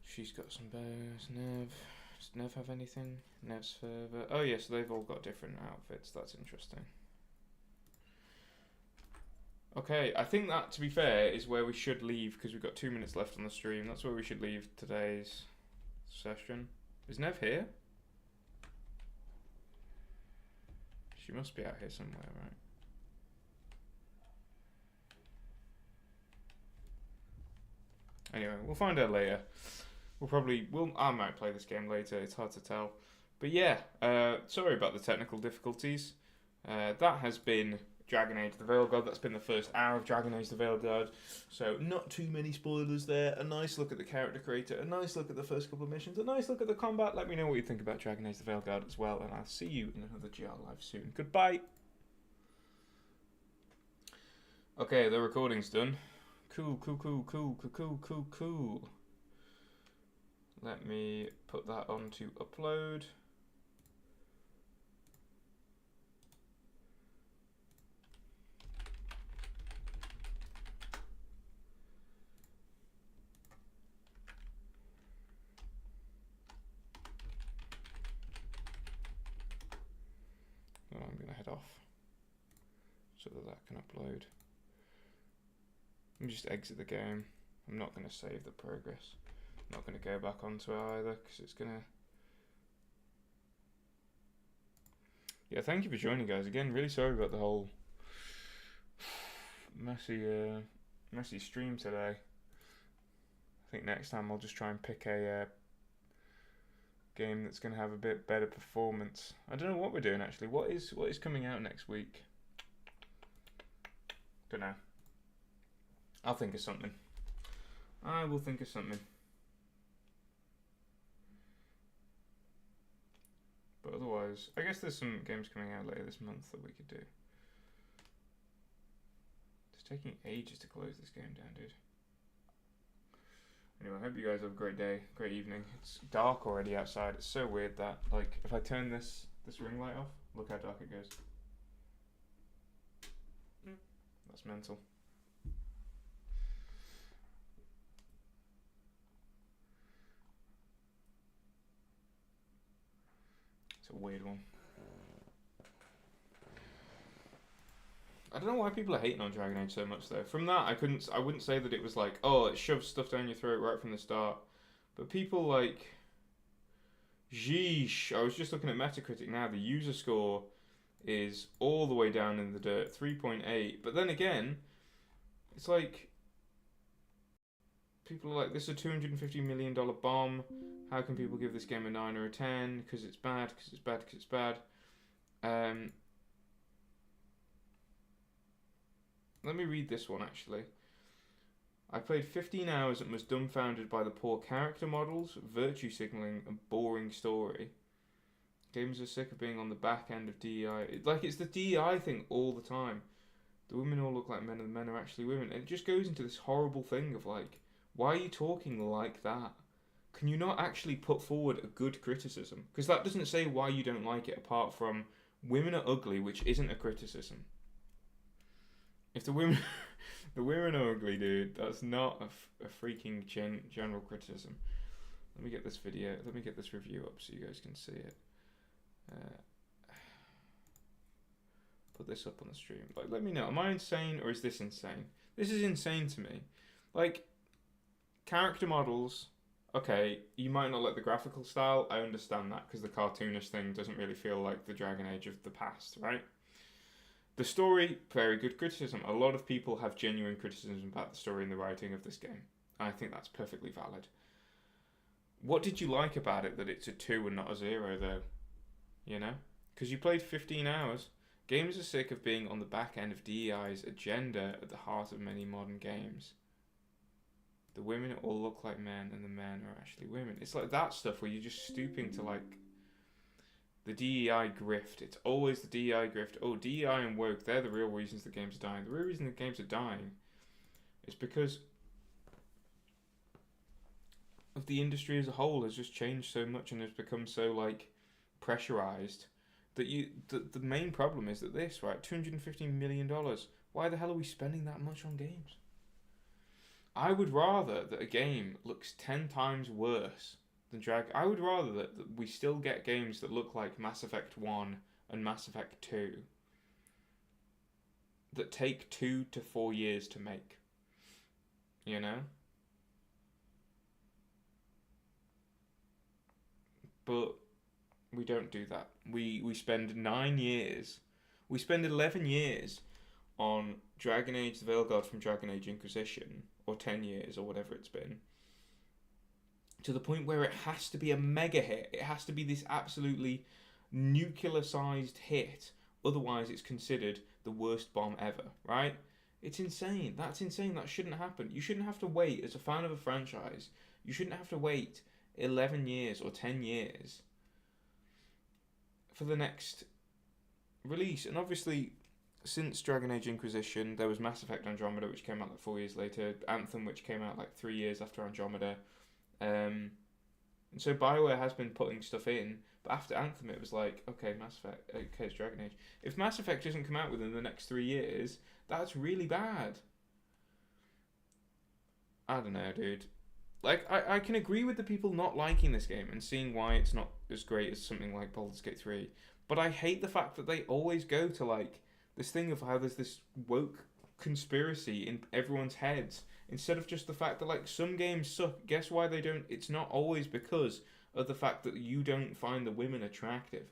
She's got some bows. Nev. Does Nev have anything? Nev's further. Oh yes, yeah, so they've all got different outfits. That's interesting. Okay, I think that, to be fair, is where we should leave because we've got 2 minutes left on the stream. That's where we should leave today's session. Is Nev here? She must be out here somewhere, right? Anyway, we'll find out later. I might play this game later, it's hard to tell. But yeah, sorry about the technical difficulties. That has been Dragon Age the Veilguard. That's been the first hour of Dragon Age the Veilguard. So not too many spoilers there. A nice look at the character creator, a nice look at the first couple of missions, a nice look at the combat. Let me know what you think about Dragon Age the Veilguard as well, and I'll see you in another GR Live soon. Goodbye! Okay, the recording's done. Cool. Let me put that on to upload. Then I'm going to head off so that can upload. Let me just exit the game. I'm not going to save the progress. I'm not going to go back onto it either because it's going to... Yeah, thank you for joining, guys. Again, really sorry about the whole messy stream today. I think next time I'll just try and pick a game that's going to have a bit better performance. I don't know what we're doing actually. What is coming out next week? Don't know. I'll think of something. I will think of something. But otherwise, I guess there's some games coming out later this month that we could do. It's taking ages to close this game down, dude. Anyway, I hope you guys have a great day, great evening. It's dark already outside. It's so weird that, like, if I turn this ring light off, look how dark it goes. That's mental. It's a weird one. I don't know why people are hating on Dragon Age so much though. From that, I wouldn't say that it was like, oh, it shoves stuff down your throat right from the start. But people like, yeesh. I was just looking at Metacritic now. The user score is all the way down in the dirt, 3.8. But then again, it's like People are like, this is a $250 million bomb. How can people give this game a 9 or a 10? Because it's bad, because it's bad, because it's bad. Let me read this one, actually. I played 15 hours and was dumbfounded by the poor character models, virtue signaling, and boring story. Gamers are sick of being on the back end of DEI. It's the DEI thing all the time. The women all look like men and the men are actually women. And it just goes into this horrible thing of like, why are you talking like that? Can you not actually put forward a good criticism? Because that doesn't say why you don't like it apart from women are ugly, which isn't a criticism. If the women... The women are ugly, dude. That's not a freaking general criticism. Let me get this video. Let me get this review up so you guys can see it. Put this up on the stream. Like, let me know. Am I insane or is this insane? This is insane to me. Like, character models. Okay, you might not like the graphical style. I understand that because the cartoonish thing doesn't really feel like the Dragon Age of the past, right? The story, very good criticism. A lot of people have genuine criticism about the story and the writing of this game. I think that's perfectly valid. What did you like about it that it's a 2 and not a 0, though? You know? Because you played 15 hours. Gamers are sick of being on the back end of DEI's agenda at the heart of many modern games. The women all look like men and the men are actually women. It's like that stuff where you're just stooping to like... The DEI grift. It's always the DEI grift. Oh, DEI and woke, they're the real reasons the games are dying. The real reason the games are dying is because of the industry as a whole has just changed so much and has become so, like, pressurized that the main problem is that this, right, $250 million. Why the hell are we spending that much on games? I would rather that a game looks 10 times worse than I would rather that we still get games that look like Mass Effect 1 and Mass Effect 2 that take 2 to 4 years to make. You know? But we don't do that. We spend 9 years. We spend 11 years on Dragon Age the Veilguard from Dragon Age Inquisition, or 10 years, or whatever it's been. To the point where it has to be a mega hit. It has to be this absolutely nuclear-sized hit. Otherwise, it's considered the worst bomb ever, right? It's insane. That's insane. That shouldn't happen. You shouldn't have to wait, as a fan of a franchise, you shouldn't have to wait 11 years or 10 years for the next release. And obviously, since Dragon Age Inquisition, there was Mass Effect Andromeda, which came out like 4 years later. Anthem, which came out like 3 years after Andromeda. And so BioWare has been putting stuff in, but after Anthem it was like, okay, Mass Effect, okay, it's Dragon Age. If Mass Effect doesn't come out within the next 3 years, that's really bad. I don't know, dude. Like, I can agree with the people not liking this game and seeing why it's not as great as something like Baldur's Gate 3, but I hate the fact that they always go to, like, this thing of how there's this woke conspiracy in everyone's heads, instead of just the fact that, like, some games suck. Guess why they don't? It's not always because of the fact that you don't find the women attractive,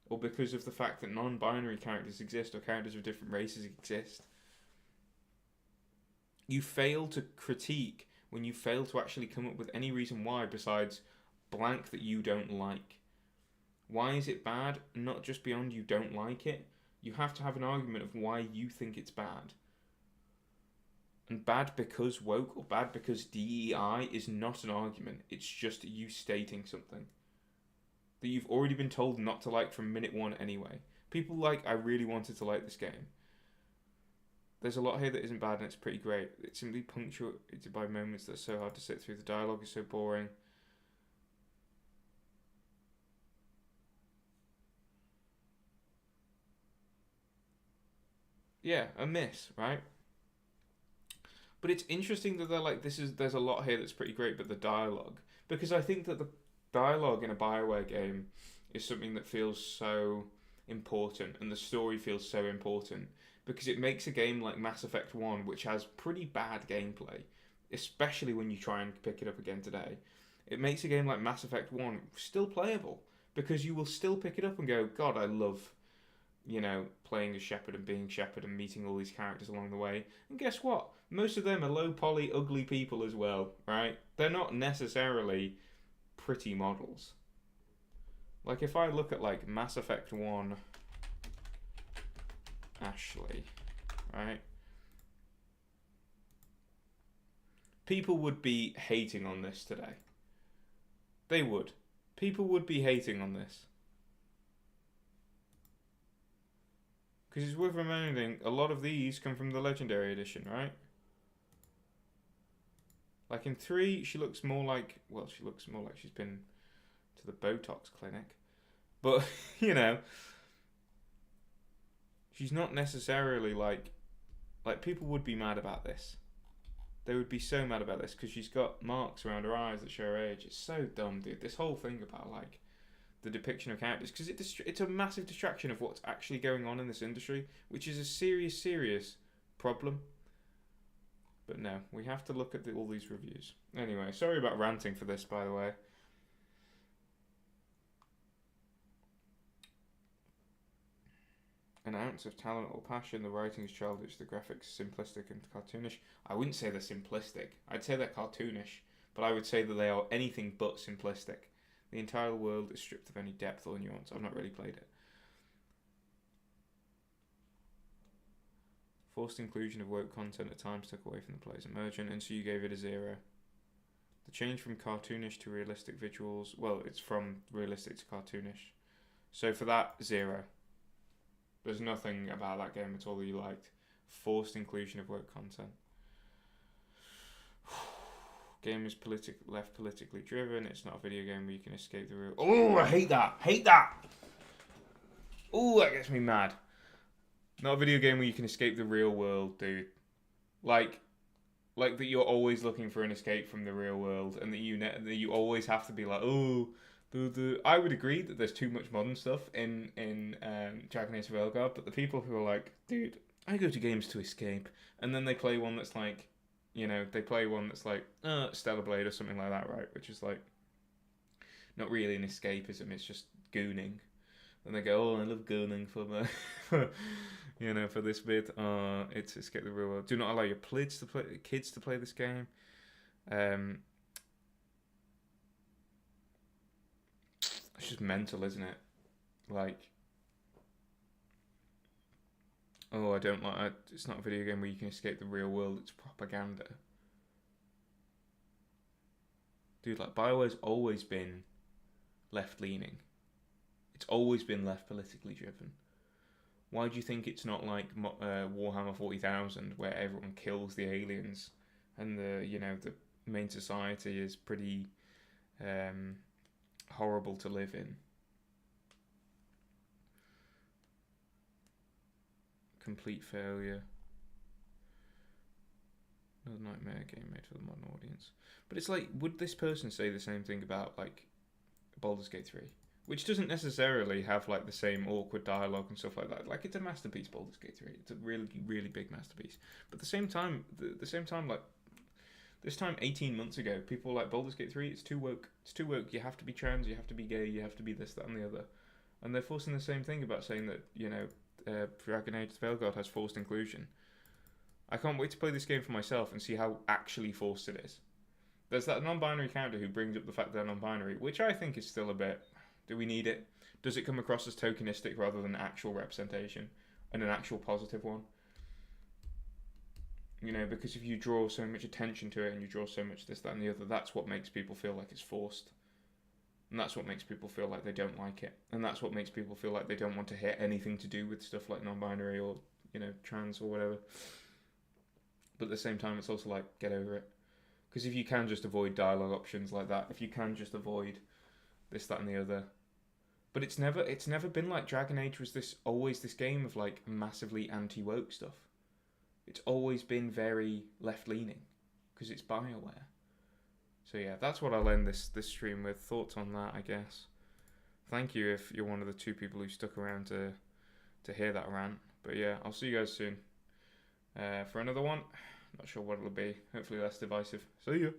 or because of the fact that non-binary characters exist, or characters of different races exist. You fail to critique when you fail to actually come up with any reason why besides blank that you don't like. Why is it bad? Not just beyond you don't like it. You have to have an argument of why you think it's bad. And bad because woke or bad because DEI is not an argument. It's just you stating something that you've already been told not to like from minute one anyway. People like, I really wanted to like this game. There's a lot here that isn't bad and it's pretty great. It's simply punctuated by moments that are so hard to sit through. The dialogue is so boring. Yeah, a miss, right? But it's interesting that they're like, there's a lot here that's pretty great, but the dialogue, because I think that the dialogue in a BioWare game is something that feels so important, and the story feels so important, because it makes a game like Mass Effect 1, which has pretty bad gameplay, especially when you try and pick it up again today, it makes a game like Mass Effect 1 still playable, because you will still pick it up and go, God, I love, you know, playing as Shepard and being Shepard and meeting all these characters along the way. And guess what? most of them are low poly, ugly people as well, right? They're not necessarily pretty models. Like if I look at like Mass Effect 1 Ashley, right? People would be hating on this today. They would. People would be hating on this. Because it's worth remembering, a lot of these come from the Legendary Edition, right? Like in 3, she looks more like... Well, she looks more like she's been to the Botox clinic. But, you know... She's not necessarily like... Like, people would be mad about this. They would be so mad about this because she's got marks around her eyes that show her age. It's so dumb, dude. This whole thing about, like, the depiction of characters, because it's a massive distraction of what's actually going on in this industry, which is a serious problem. But no, we have to look at all these reviews. Anyway, sorry about ranting for this, by the way. An ounce of talent or passion, the writing is childish, the graphics simplistic and cartoonish. I wouldn't say they're simplistic. I'd say they're cartoonish, but I would say that they are anything but simplistic. The entire world is stripped of any depth or nuance. I've not really played it. Forced inclusion of woke content at times took away from the player's immersion, and so you gave it a 0. The change from cartoonish to realistic visuals, well, it's from realistic to cartoonish. So for that, 0. There's nothing about that game at all that you liked. Forced inclusion of woke content. Game is left politically driven. It's not a video game where you can escape the real... Oh, I hate that. Hate that. Oh, that gets me mad. Not a video game where you can escape the real world, dude. Like that you're always looking for an escape from the real world, and that you always have to be like, oh, I would agree that there's too much modern stuff in Dragon Age Veilguard, but the people who are like, dude, I go to games to escape, and then they play one that's like, you know, Stellar Blade or something like that, right? Which is like not really an escapism, it's just gooning. And they go, oh, I love gooning for this bit. It's escape the real world. Do not allow your kids to play this game. It's just mental, isn't it? Like, oh, it's not a video game where you can escape the real world. It's propaganda. Dude, like, BioWare's always been left-leaning. It's always been left politically driven. Why do you think it's not like Warhammer 40,000, where everyone kills the aliens and the main society is pretty horrible to live in? Complete failure. Another nightmare game made for the modern audience. But it's like, would this person say the same thing about like Baldur's Gate 3? Which doesn't necessarily have like the same awkward dialogue and stuff like that. Like, it's a masterpiece, Baldur's Gate 3. It's a really, really big masterpiece. But at the same time, like this time 18 months ago, people were like, Baldur's Gate 3, it's too woke. It's too woke. You have to be trans, you have to be gay, you have to be this, that, and the other. And they're forcing the same thing about saying that, Dragon Age Veilguard has forced inclusion. I can't wait to play this game for myself and see how actually forced it is. There's that non-binary character who brings up the fact they're non-binary, which I think is still a bit... Do we need it? Does it come across as tokenistic rather than actual representation and an actual positive one? Because if you draw so much attention to it and you draw so much this, that, and the other, that's what makes people feel like it's forced. And that's what makes people feel like they don't like it. And that's what makes people feel like they don't want to hear anything to do with stuff like non-binary or, trans or whatever. But at the same time, it's also like, get over it. Because if you can just avoid dialogue options like that, if you can just avoid this, that, and the other... But it's never been like Dragon Age was always this game of like massively anti-woke stuff. It's always been very left-leaning because it's BioWare. So yeah, that's what I'll end this stream with. Thoughts on that, I guess. Thank you if you're one of the 2 people who stuck around to hear that rant. But yeah, I'll see you guys soon for another one. Not sure what it'll be. Hopefully less divisive. See you.